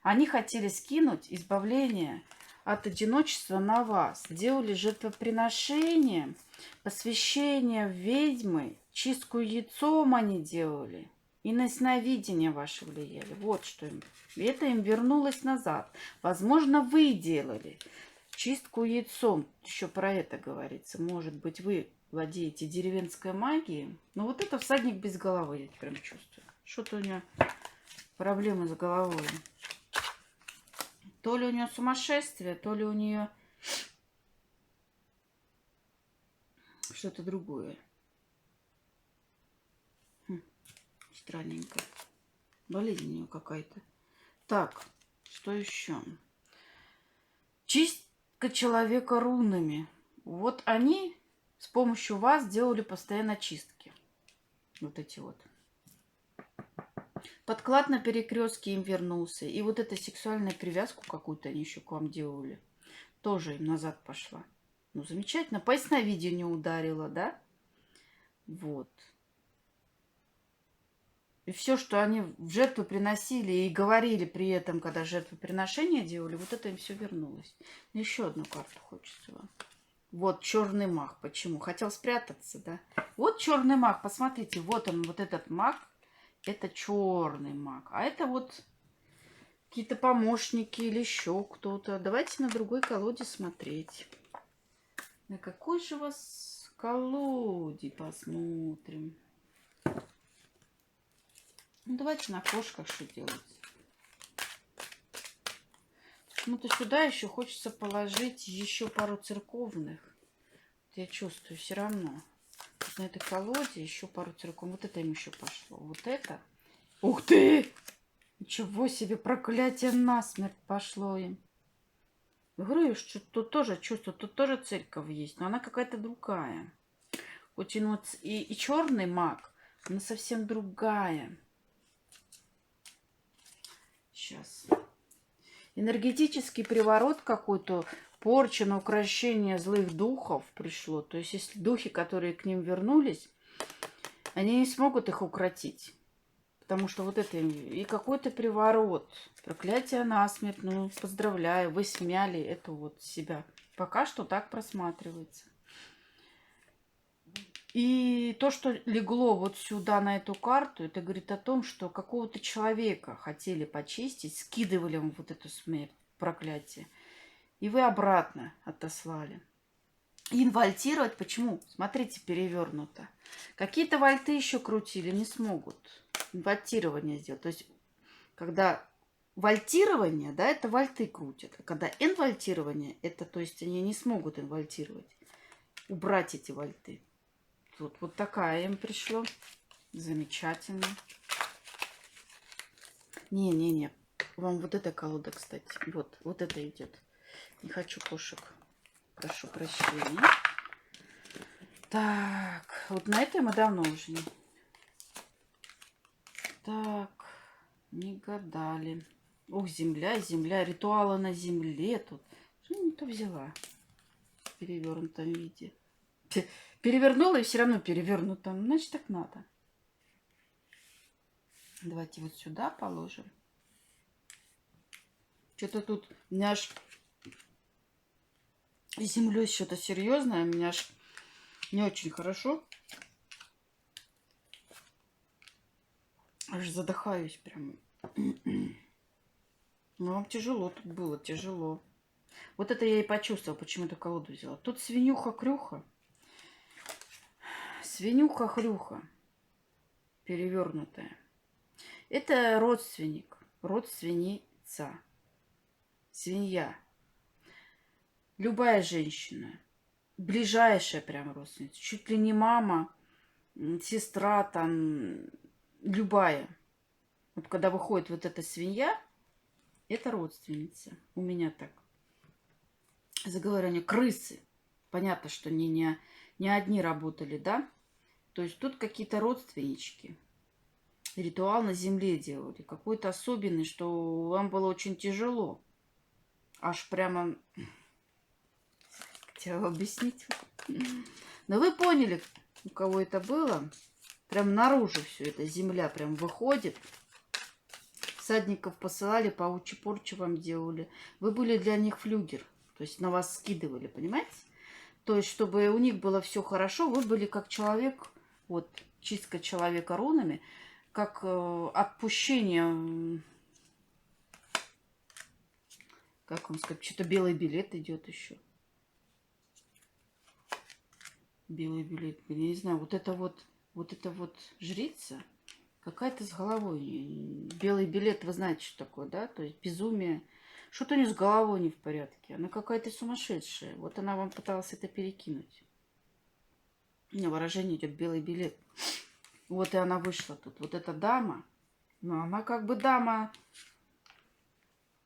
Они хотели скинуть избавление от одиночества на вас. Делали жертвоприношение, посвящение в ведьмы, чистку яйцом они делали. И на сновидение ваше влияли. Вот что им. И это им вернулось назад. Возможно, вы делали чистку яйцом. Еще про это говорится. Может быть, вы владеете деревенской магией. Но вот это всадник без головы, я прям чувствую. Что-то у нее проблемы с головой. То ли у нее сумасшествие, то ли у нее что-то другое. Странненько. Болезнь у нее какая-то. Так, что еще? Чистка человека рунами. Вот они с помощью вас делали постоянно чистки. Вот эти вот. Подклад на перекрестке им вернулся. И вот эту сексуальную привязку какую-то они еще к вам делали. Тоже им назад пошла. Ну, замечательно. По ясновидению ударила, да? Вот. И все, что они в жертву приносили и говорили при этом, когда жертвоприношение делали, вот это им все вернулось. Еще одну карту хочется вам. Вот черный маг. Почему? Хотел спрятаться, да? Вот черный маг. Посмотрите, вот он, вот этот маг. Это черный маг. А это вот какие-то помощники или еще кто-то. Давайте на другой колоде смотреть. На какой же у вас колоде посмотрим? Ну, давайте на кошках что делать. Почему-то сюда еще хочется положить еще пару церковных. Вот я чувствую все равно. Вот на этой колоде еще пару церковных. Вот это им еще пошло. Вот это. Ух ты! Ничего себе, проклятие насмерть пошло им. Говорю, что тут тоже чувствую, тут тоже церковь есть, но она какая-то другая. Хоть и черный маг, она совсем другая. Сейчас. Энергетический приворот какой-то, порча на укрощение злых духов пришло. То есть, если духи, которые к ним вернулись, они не смогут их укротить. Потому что вот это и какой-то приворот. Проклятие насмерть. Ну, поздравляю, вы смяли это вот себя. Пока что так просматривается. И то, что легло вот сюда, на эту карту, это говорит о том, что какого-то человека хотели почистить, скидывали вам вот эту смерть, проклятие. И вы обратно отослали. Инвальтировать почему? Смотрите, перевернуто. Какие-то вальты еще крутили, не смогут инвальтирование сделать. То есть, когда вальтирование, да, это вальты крутят. А когда инвальтирование, это, то есть, они не смогут инвальтировать. Убрать эти вальты. Тут вот такая им пришло. Замечательно. Не-не-не. Вам вот эта колода, кстати. Вот это идет. Не хочу кошек. Прошу прощения. Так, вот на этой мы давно уже не... Так, не гадали. Ух, земля, земля, ритуалы на земле тут. Что я не то взяла в перевернутом виде? Перевернула и все равно перевернуто. Значит, так надо. Давайте вот сюда положим. Что-то тут у меня аж с землей что-то серьезное. У меня аж не очень хорошо. Аж задыхаюсь прям. Ну, вам тяжело тут было, тяжело. Вот это я и почувствовала, почему эту колоду взяла. Тут свинюха-крюха. Свинюха-хрюха. Перевернутая. Это родственник. Родственница. Свинья. Любая женщина. Ближайшая прям родственница. Чуть ли не мама, сестра там. Любая. Вот когда выходит вот эта свинья, это родственница. У меня так. Заговорение. Крысы. Понятно, что не одни работали, да? То есть тут какие-то родственнички. Ритуал на земле делали. Какой-то особенный, что вам было очень тяжело. Аж прямо... Хотела объяснить. Но вы поняли, у кого это было. Прям наружу все это. Земля прям выходит. Всадников посылали, паучи порчу вам делали. Вы были для них флюгер. То есть на вас скидывали, понимаете? То есть, чтобы у них было все хорошо, вы были как человек, вот, чистка человека рунами, как отпущение, как вам сказать, что-то белый билет идет еще. Белый билет, я не знаю, вот это вот жрица какая-то с головой. Белый билет, вы знаете, что такое, да? То есть безумие. Что-то у нее с головой не в порядке. Она какая-то сумасшедшая. Вот она вам пыталась это перекинуть. У меня выражение идет белый билет. Вот и она вышла тут. Вот эта дама. Но она как бы дама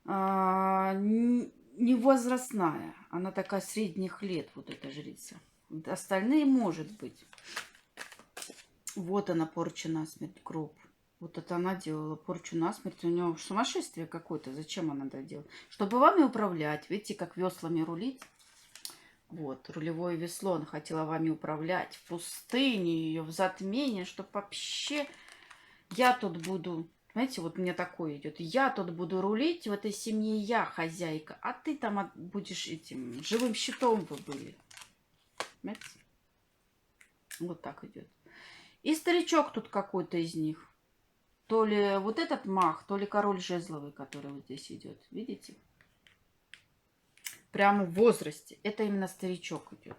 не возрастная. Она такая средних лет, вот эта жрица. Остальные, может быть. Вот она, порча насмерть, гроб. Вот это она делала порчу насмерть. У нее сумасшествие какое-то. Зачем она это делала? Чтобы вами управлять. Видите, как веслами рулить. Вот, рулевое весло. Она хотела вами управлять. В пустыне ее, в затмении. Чтобы вообще я тут буду... Знаете, вот мне такое идет. Я тут буду рулить. В этой семье я хозяйка. А ты там будешь этим живым щитом вы были. Понимаете? Вот так идет. И старичок тут какой-то из них. То ли вот этот маг, то ли король жезловый, который вот здесь идет. Видите? Прямо в возрасте. Это именно старичок идет.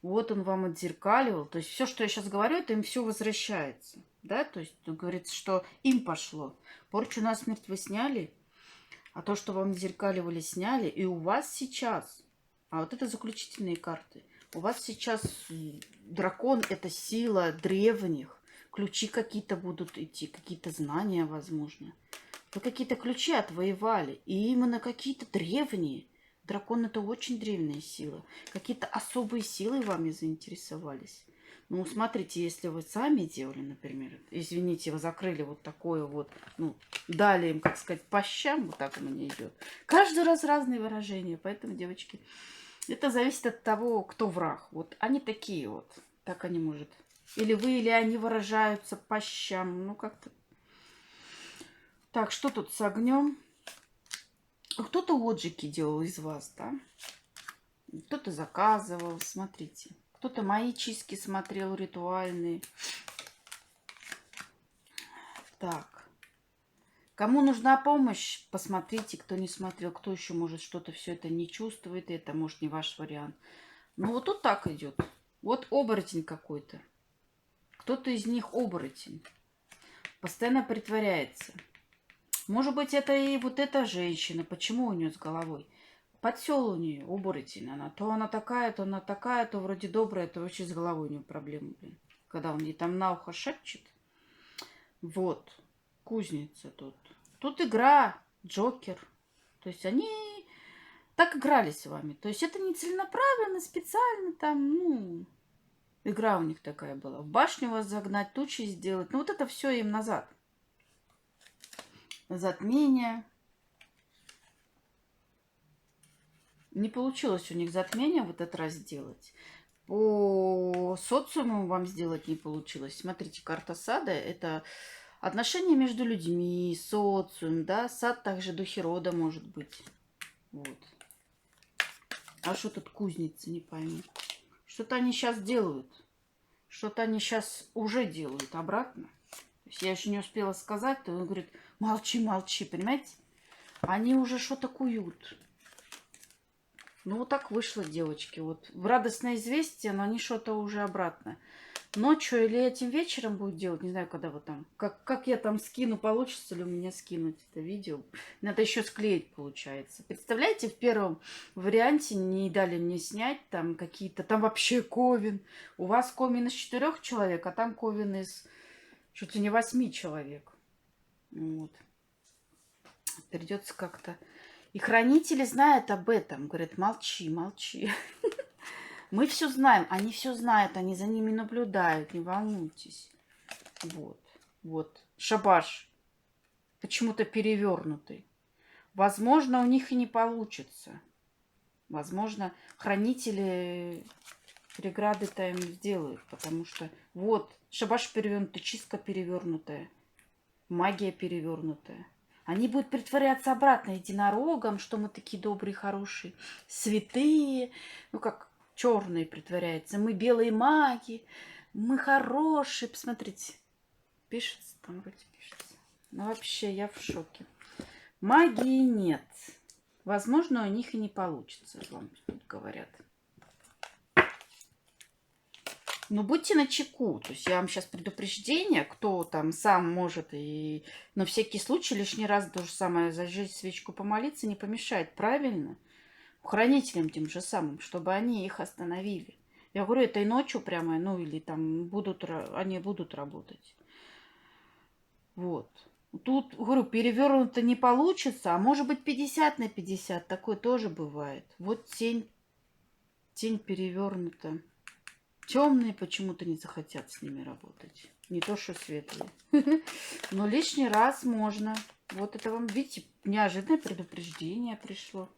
Вот он вам отзеркаливал. То есть все, что я сейчас говорю, это им все возвращается. Да? То есть тут говорится, что им пошло. Порчу насмерть вы сняли, а то, что вам зеркаливали, сняли. И у вас сейчас, а вот это заключительные карты, у вас сейчас дракон – это сила древних. Ключи какие-то будут идти, какие-то знания, возможно. Вы какие-то ключи отвоевали. И именно какие-то древние. Дракон – это очень древняя сила. Какие-то особые силы вами заинтересовались. Ну, смотрите, если вы сами делали, например, извините, вы закрыли вот такое вот, ну, дали им, как сказать, по щам, вот так у меня идет. Каждый раз разные выражения. Поэтому, девочки, это зависит от того, кто враг. Вот они такие вот. Так они, может... Или вы, или они выражаются по щам. Ну, как-то... Так, что тут с огнем? Кто-то отжиги делал из вас, да? Кто-то заказывал, смотрите. Кто-то мои чистки смотрел, ритуальные. Так. Кому нужна помощь, посмотрите, кто не смотрел, кто еще, может, что-то все это не чувствует, и это, может, не ваш вариант. Ну, вот тут так идет. Вот оборотень какой-то. Кто-то из них оборотень. Постоянно притворяется. Может быть, это и вот эта женщина. Почему у нее с головой? Подсел у нее оборотень. Она такая, то вроде добрая, то вообще с головой у нее проблемы, блин. Когда он ей там на ухо шепчет. Вот. Кузница тут. Тут игра. Джокер. То есть они Так играли с вами. То есть это не целенаправленно, специально там, ну, игра у них такая была. В башню вас загнать, тучи сделать. Ну, вот это все им назад. Затмение. Не получилось у них затмение в этот раз сделать. По социуму вам сделать не получилось. Смотрите, карта сада – это отношения между людьми, социум, да. Сад также духи рода может быть. Вот. А что тут кузница, не пойму. Что-то они сейчас делают. Что-то они сейчас уже делают обратно. То есть я еще не успела сказать, то он говорит, молчи, молчи, понимаете? Они уже что-то куют. Ну, вот так вышло, девочки. Вот в радостное известие, но они что-то уже обратно. Ночью или этим вечером будет делать, не знаю, когда вы там. Как я там скину, получится ли у меня скинуть это видео. Надо еще склеить, получается. Представляете, в первом варианте не дали мне снять там какие-то, там вообще ковен. У вас ковен из 4 человек, а там ковен из чуть ли не 8 человек. Вот. Придется как-то... И хранители знают об этом. Говорят, молчи, молчи. Мы все знаем, они все знают, они за ними наблюдают, не волнуйтесь. Вот, вот. Шабаш почему-то перевернутый. Возможно, у них и не получится. Возможно, хранители преграды-то им сделают, потому что вот шабаш перевернутый, чистка перевернутая, магия перевернутая. Они будут притворяться обратно единорогом, что мы такие добрые, хорошие, святые, ну как черные притворяются. Мы белые маги, мы хорошие. Посмотрите, пишется там вроде пишется. Ну вообще я в шоке. Магии нет. Возможно, у них и не получится, вам тут говорят. Но будьте начеку. То есть я вам сейчас предупреждение, кто там сам может и на всякий случай лишний раз то же самое зажечь свечку, помолиться не помешает. Правильно? Хранителям тем же самым, чтобы они их остановили. Я говорю, этой ночью прямо, ну или там они будут работать. Вот. Тут, говорю, перевернуто не получится, а может быть 50/50. Такое тоже бывает. Вот тень перевернута. Темные почему-то не захотят с ними работать. Не то, что светлые. Но лишний раз можно. Вот это вам, видите, неожиданное предупреждение пришло.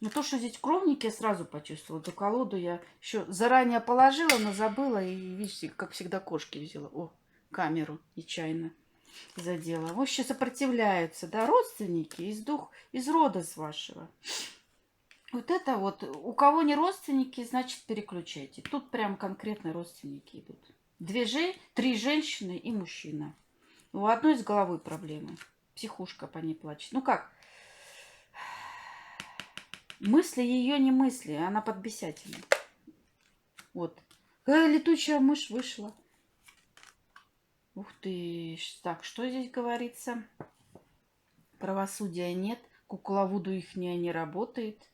Но то, что здесь кровники, я сразу почувствовала. Эту колоду я еще заранее положила, но забыла. И, видите, как всегда, кошки взяла. О, камеру нечаянно задела. Вообще сопротивляются, да, родственники из рода с вашего. Вот это вот, у кого не родственники, значит, переключайте. Тут прям конкретно родственники идут. 3 женщины и мужчина. У одной с головой проблемы. Психушка по ней плачет. Ну как? Мысли ее не мысли, она подбесятельна. Вот. Летучая мышь вышла. Ух ты. Так, что здесь говорится? Правосудия нет. Кукловоду ихняя не работает.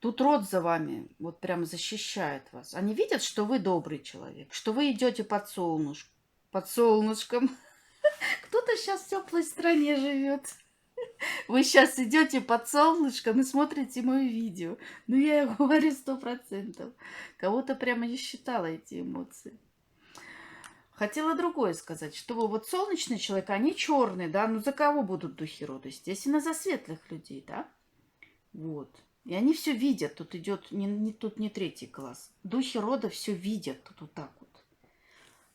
Тут род за вами вот прям защищает вас. Они видят, что вы добрый человек, что вы идете под солнышком. Кто-то сейчас в теплой стране живет. Вы сейчас идете под солнышком и смотрите мое видео. Ну, я говорю 100%. Кого-то прямо не считала эти эмоции. Хотела другое сказать, что вы вот солнечный человек, они черные, да? Ну, за кого будут духи рода? Естественно, за светлых людей, да? Вот. И они все видят. Тут идет тут не 3 класс. Духи рода все видят тут вот так вот.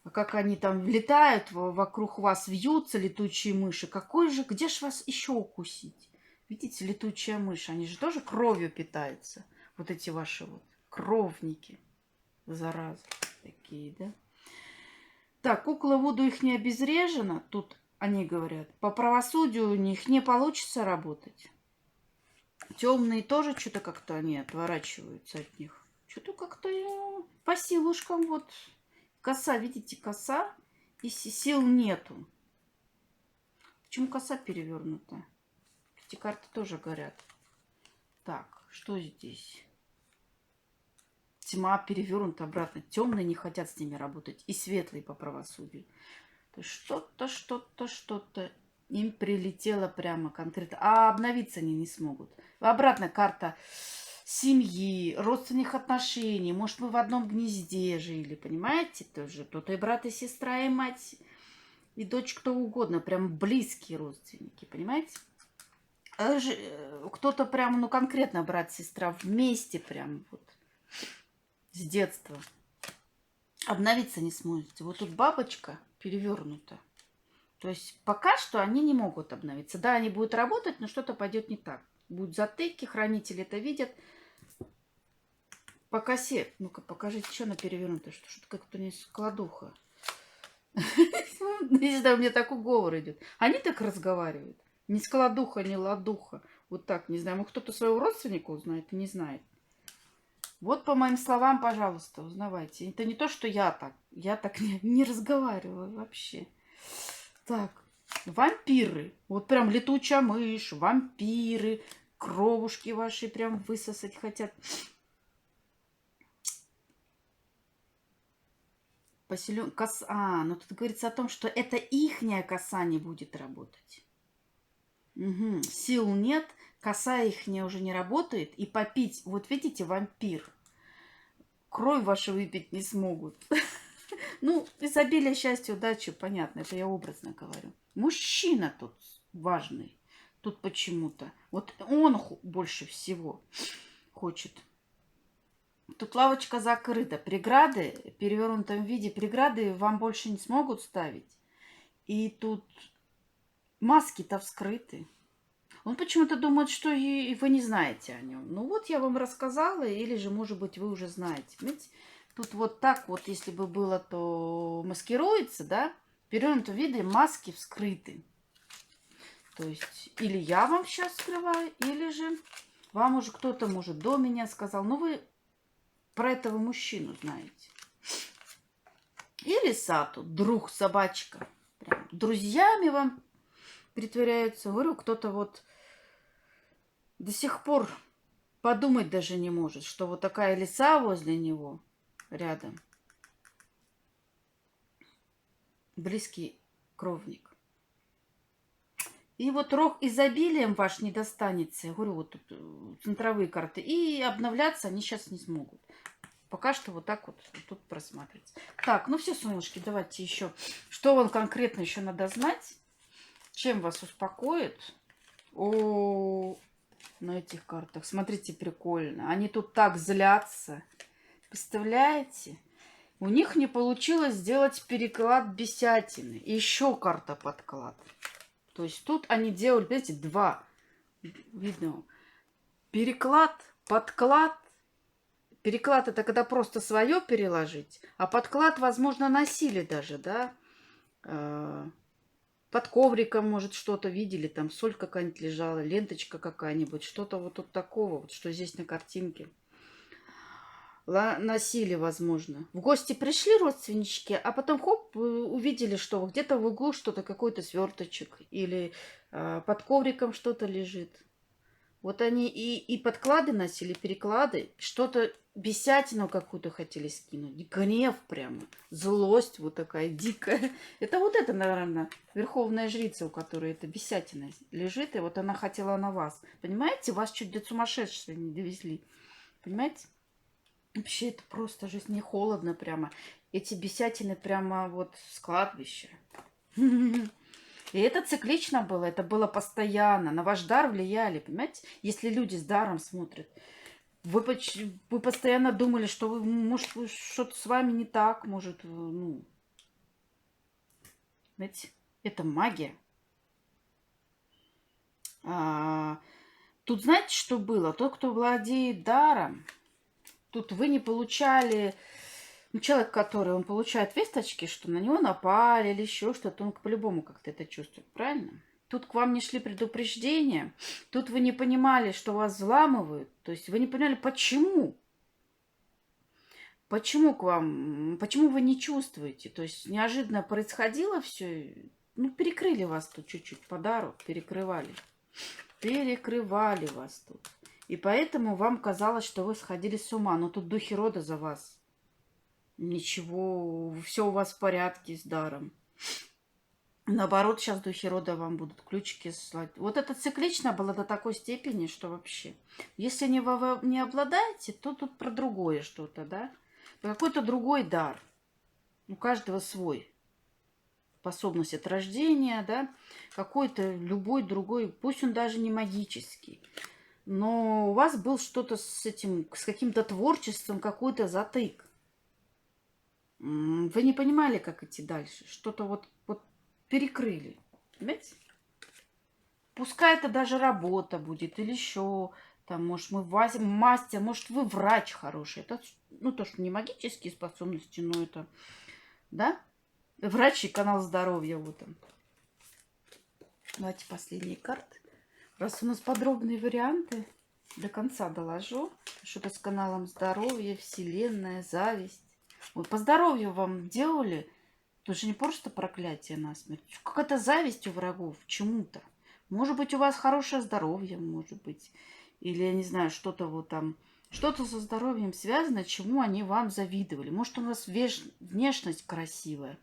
А как они там влетают, вокруг вас вьются летучие мыши. Где ж вас еще укусить? Видите, летучая мышь, они же тоже кровью питаются. Вот эти ваши вот кровники. Заразы такие, да? Так, кукла Вуду их не обезврежена. Тут они говорят, по правосудию у них не получится работать. Темные тоже что-то как-то они отворачиваются от них. Что-то как-то по силушкам вот. Коса, видите, коса. И сил нету. Почему коса перевернута? Эти карты тоже горят. Так, что здесь? Тьма перевернута обратно. Темные не хотят с ними работать. И светлые по правосудию. То есть что-то Им прилетело прямо конкретно. А обновиться они не смогут. Обратно карта семьи, родственных отношений. Может, вы в одном гнезде жили, понимаете? Тоже тут и брат, и сестра, и мать, и дочь, кто угодно. Прям близкие родственники, понимаете? Кто-то прям, ну, конкретно брат, сестра вместе прям вот с детства. Обновиться не сможете. Вот тут бабочка перевернута. То есть пока что они не могут обновиться. Да, они будут работать, но что-то пойдет не так. Будут затыки, хранители это видят. По косе. Ну-ка, покажите, что она перевернута. Что-то как-то не складуха. Не знаю, у меня такой говор идет. Они так разговаривают. Ни складуха, ни ладуха. Вот так, не знаю. Может, кто-то своего родственника узнает и не знает. Вот по моим словам, пожалуйста, узнавайте. Это не то, что я так. Я так не разговариваю вообще. Так, вампиры. Вот прям летучая мышь, вампиры, кровушки ваши прям высосать хотят. Ну тут говорится о том, что это ихняя коса не будет работать. Угу. Сил нет, коса ихняя уже не работает. И попить, вот видите, вампир. Кровь вашу выпить не смогут. Ну, изобилие, счастья, удачи, понятно, это я образно говорю. Мужчина тут важный. Тут почему-то. Вот он больше всего хочет. Тут лавочка закрыта. Преграды, в перевернутом виде, преграды вам больше не смогут ставить. И тут маски-то вскрыты. Он почему-то думает, что и вы не знаете о нем. Ну вот я вам рассказала, или же, может быть, вы уже знаете. Видите? Тут вот так вот, если бы было, то маскируется, да? В перевернутом виде маски вскрыты. То есть, или я вам сейчас скрываю, или же вам уже кто-то, может, до меня сказал. Ну, вы про этого мужчину знаете. И лиса тут, друг, собачка. Прям друзьями вам притворяются. Говорю, кто-то вот до сих пор подумать даже не может, что вот такая лиса возле него рядом. Близкий кровник. И вот рог изобилием ваш не достанется. Я говорю, вот тут центровые карты. И обновляться они сейчас не смогут. Пока что вот так вот тут просматривается. Так, ну все, солнышки, давайте еще. Что вам конкретно еще надо знать? Чем вас успокоит? На этих картах. Смотрите, прикольно. Они тут так злятся. Представляете? У них не получилось сделать переклад бесятины. И еще карта подклад. То есть тут они делали, видите, два. Видно. Переклад, подклад. Переклад это когда просто свое переложить. А подклад, возможно, носили даже, да. Под ковриком, может, что-то видели. Там соль какая-нибудь лежала, ленточка какая-нибудь. Что-то вот тут такого, вот, что здесь на картинке. Носили, возможно. В гости пришли родственнички, а потом хоп, увидели, что где-то в углу что-то, какой-то сверточек или под ковриком что-то лежит. Вот они и подклады носили, переклады, что-то бесятину какую-то хотели скинуть. Гнев прямо, злость вот такая дикая. Это вот это, наверное, верховная жрица, у которой эта бесятина лежит, и вот она хотела на вас. Понимаете, вас чуть до сумасшествия не довезли. Понимаете? Вообще это просто жизнь, не холодно прямо. Эти бесятины прямо вот с кладбища. И это циклично было, это было постоянно. На ваш дар влияли, понимаете? Если люди с даром смотрят. Вы постоянно думали, что вы, может, что-то с вами не так, может, ну... Знаете, это магия. Тут знаете, что было? Тот, кто владеет даром, тут вы не получали... Ну, человек, который, он получает весточки, что на него напали или еще что-то, он по-любому как-то это чувствует, правильно? Тут к вам не шли предупреждения, тут вы не понимали, что вас взламывают, то есть вы не поняли, почему. Почему к вам, почему вы не чувствуете? То есть неожиданно происходило все, ну, перекрыли вас тут чуть-чуть по дару, перекрывали. Перекрывали вас тут. И поэтому вам казалось, что вы сходили с ума, но тут духи рода за вас. Ничего, все у вас в порядке с даром. Наоборот, сейчас духи рода вам будут ключики слать. Вот это циклично было до такой степени, что вообще. Если вы не обладаете, то тут про другое что-то, да? Какой-то другой дар. У каждого свой. Способность от рождения, да? Какой-то любой другой, пусть он даже не магический. Но у вас был что-то с этим, с каким-то творчеством, какой-то затык. Вы не понимали, как идти дальше. Что-то вот перекрыли. Понимаете? Пускай это даже работа будет, или еще там, может, мы мастер, может, вы врач хороший. Это, ну, то, что не магические способности, но это, да? Врач и канал здоровья, вот он. Давайте последние карты. Раз у нас подробные варианты, до конца доложу. Что-то с каналом здоровья, вселенная, зависть. Вот по здоровью вам делали, тут же не просто проклятие насмерть. Какая-то зависть у врагов чему-то. Может быть, у вас хорошее здоровье, может быть. Или, я не знаю, что-то вот там... Что-то со здоровьем связано, чему они вам завидовали. Может, у вас внешность красивая.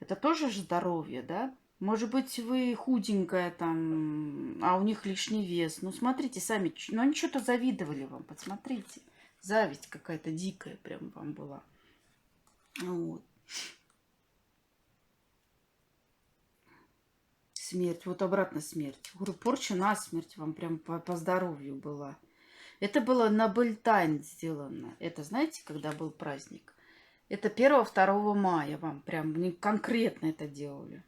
Это тоже же здоровье, да? Может быть, вы худенькая там, а у них лишний вес. Ну, смотрите сами. Ну, они что-то завидовали вам, посмотрите. Зависть какая-то дикая прям вам была. Вот. Смерть, вот обратно смерть. Говорю, порча на смерть вам прям по здоровью была. Это было на Бельтайн сделано. Это знаете, когда был праздник? Это 1-2 мая вам прям конкретно это делали.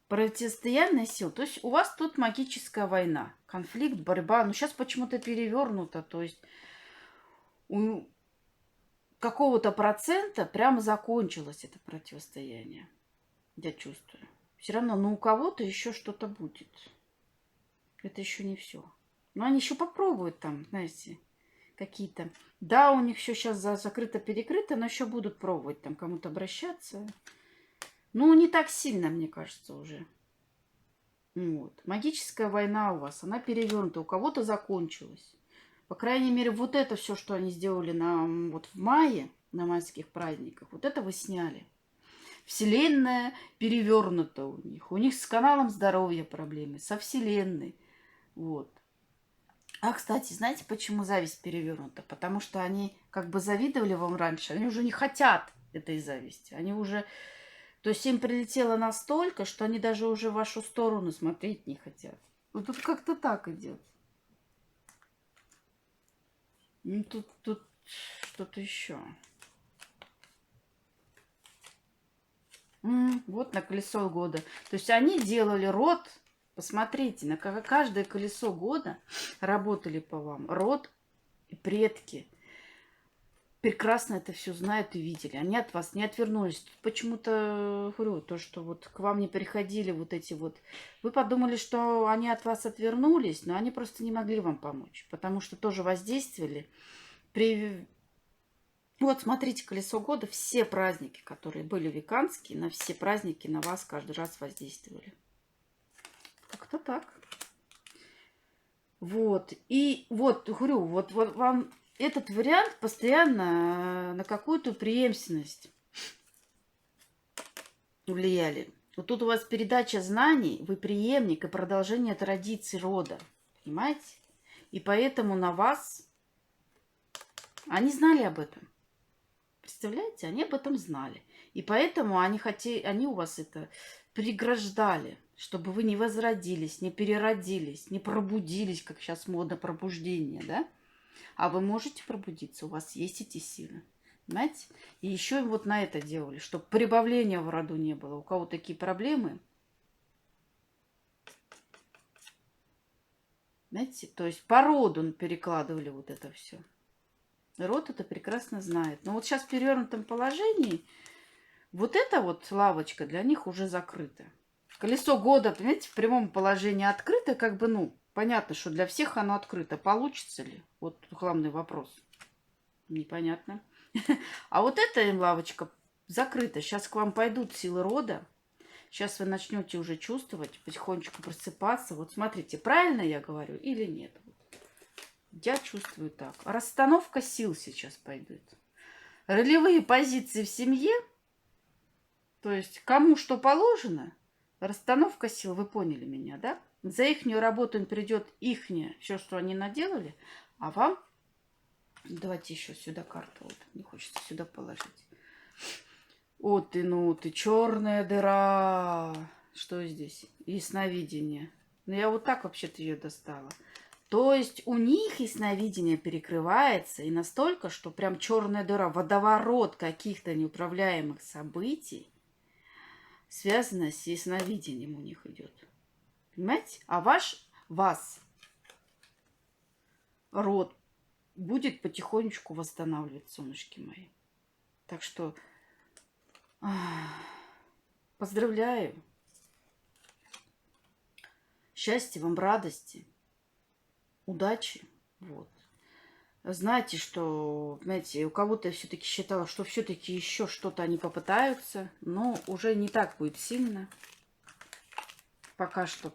Противостояние сил. То есть у вас тут магическая война. Конфликт, борьба. Но сейчас почему-то перевернуто. То есть у какого-то процента прямо закончилось это противостояние. Я чувствую. Все равно, но у кого-то еще что-то будет. Это еще не все. Но они еще попробуют там, знаете, какие-то... Да, у них все сейчас закрыто-перекрыто, но еще будут пробовать там кому-то обращаться. Ну, не так сильно, мне кажется, уже. Вот. Магическая война у вас, она перевернута. У кого-то закончилась. По крайней мере, вот это все, что они сделали вот в мае, на майских праздниках, вот это вы сняли. Вселенная перевернута у них. У них с каналом здоровья проблемы, со Вселенной. Вот. А, кстати, знаете, почему зависть перевернута? Потому что они как бы завидовали вам раньше, они уже не хотят этой зависти. Они уже... То есть им прилетело настолько, что они даже уже в вашу сторону смотреть не хотят. Вот тут как-то так идет. Ну, тут что-то еще. Вот на колесо года. То есть они делали род, посмотрите, на каждое колесо года работали по вам. Род и предки прекрасно это все знают и видели. Они от вас не отвернулись. Тут почему-то, говорю, то, что вот к вам не приходили вот эти вот... Вы подумали, что они от вас отвернулись, но они просто не могли вам помочь. Потому что тоже воздействовали. Вот смотрите, колесо года, все праздники, которые были веканские, на все праздники на вас каждый раз воздействовали. Как-то так. Вот. И вот, говорю, вот вам этот вариант постоянно на какую-то преемственность влияли. Вот тут у вас передача знаний, вы преемник и продолжение традиций рода. Понимаете? И поэтому на вас... Они знали об этом. Представляете, они об этом знали. И поэтому они у вас это преграждали, чтобы вы не возродились, не переродились, не пробудились, как сейчас модно пробуждение, да? А вы можете пробудиться, у вас есть эти силы. Понимаете? И еще вот на это делали, чтобы прибавления в роду не было. У кого такие проблемы, знаете, то есть по роду перекладывали вот это все. Род это прекрасно знает. Но вот сейчас в перевернутом положении вот эта вот лавочка для них уже закрыта. Колесо года, понимаете, в прямом положении открыто, как бы, ну, понятно, что для всех оно открыто. Получится ли? Вот главный вопрос. Непонятно. А вот эта лавочка закрыта. Сейчас к вам пойдут силы рода. Сейчас вы начнете уже чувствовать, потихонечку просыпаться. Вот смотрите, правильно я говорю или нет? Я чувствую так. Расстановка сил сейчас пойдет. Ролевые позиции в семье То есть, кому что положено, расстановка сил, вы поняли меня, да? За ихнюю работу им придет ихнее, все, что они наделали, а вам... Давайте еще сюда карту, вот, не хочется сюда положить. Вот ты, ну ты, черная дыра. Что здесь? Ясновидение. Ну, я вот так вообще-то ее достала. То есть у них ясновидение перекрывается и настолько, что прям черная дыра, водоворот каких-то неуправляемых событий, связанная с ясновидением у них идет. Понимаете? А вас род будет потихонечку восстанавливать, солнышки мои. Так что поздравляю. Счастья вам, радости, удачи. Вот. Знаете, что, знаете, у кого-то я все-таки считала, что все-таки еще что-то они попытаются, но уже не так будет сильно. Пока что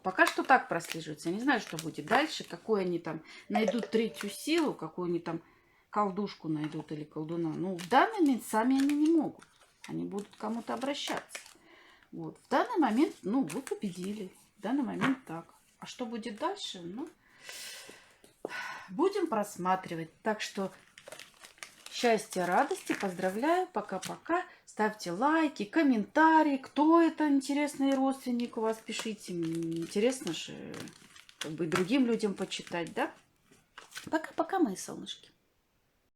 так прослеживается. Я не знаю, что будет дальше, какой они там найдут третью силу, какую они там колдушку найдут или колдуна. Ну, в данный момент сами они не могут. Они будут к кому-то обращаться. Вот. В данный момент, ну, вы победили. В данный момент так. А что будет дальше? Ну, будем просматривать. Так что счастья, радости. Поздравляю. Пока-пока. Ставьте лайки, комментарии. Кто это интересный родственник у вас, пишите. Интересно же, как бы другим людям почитать, да? Пока-пока, мои солнышки.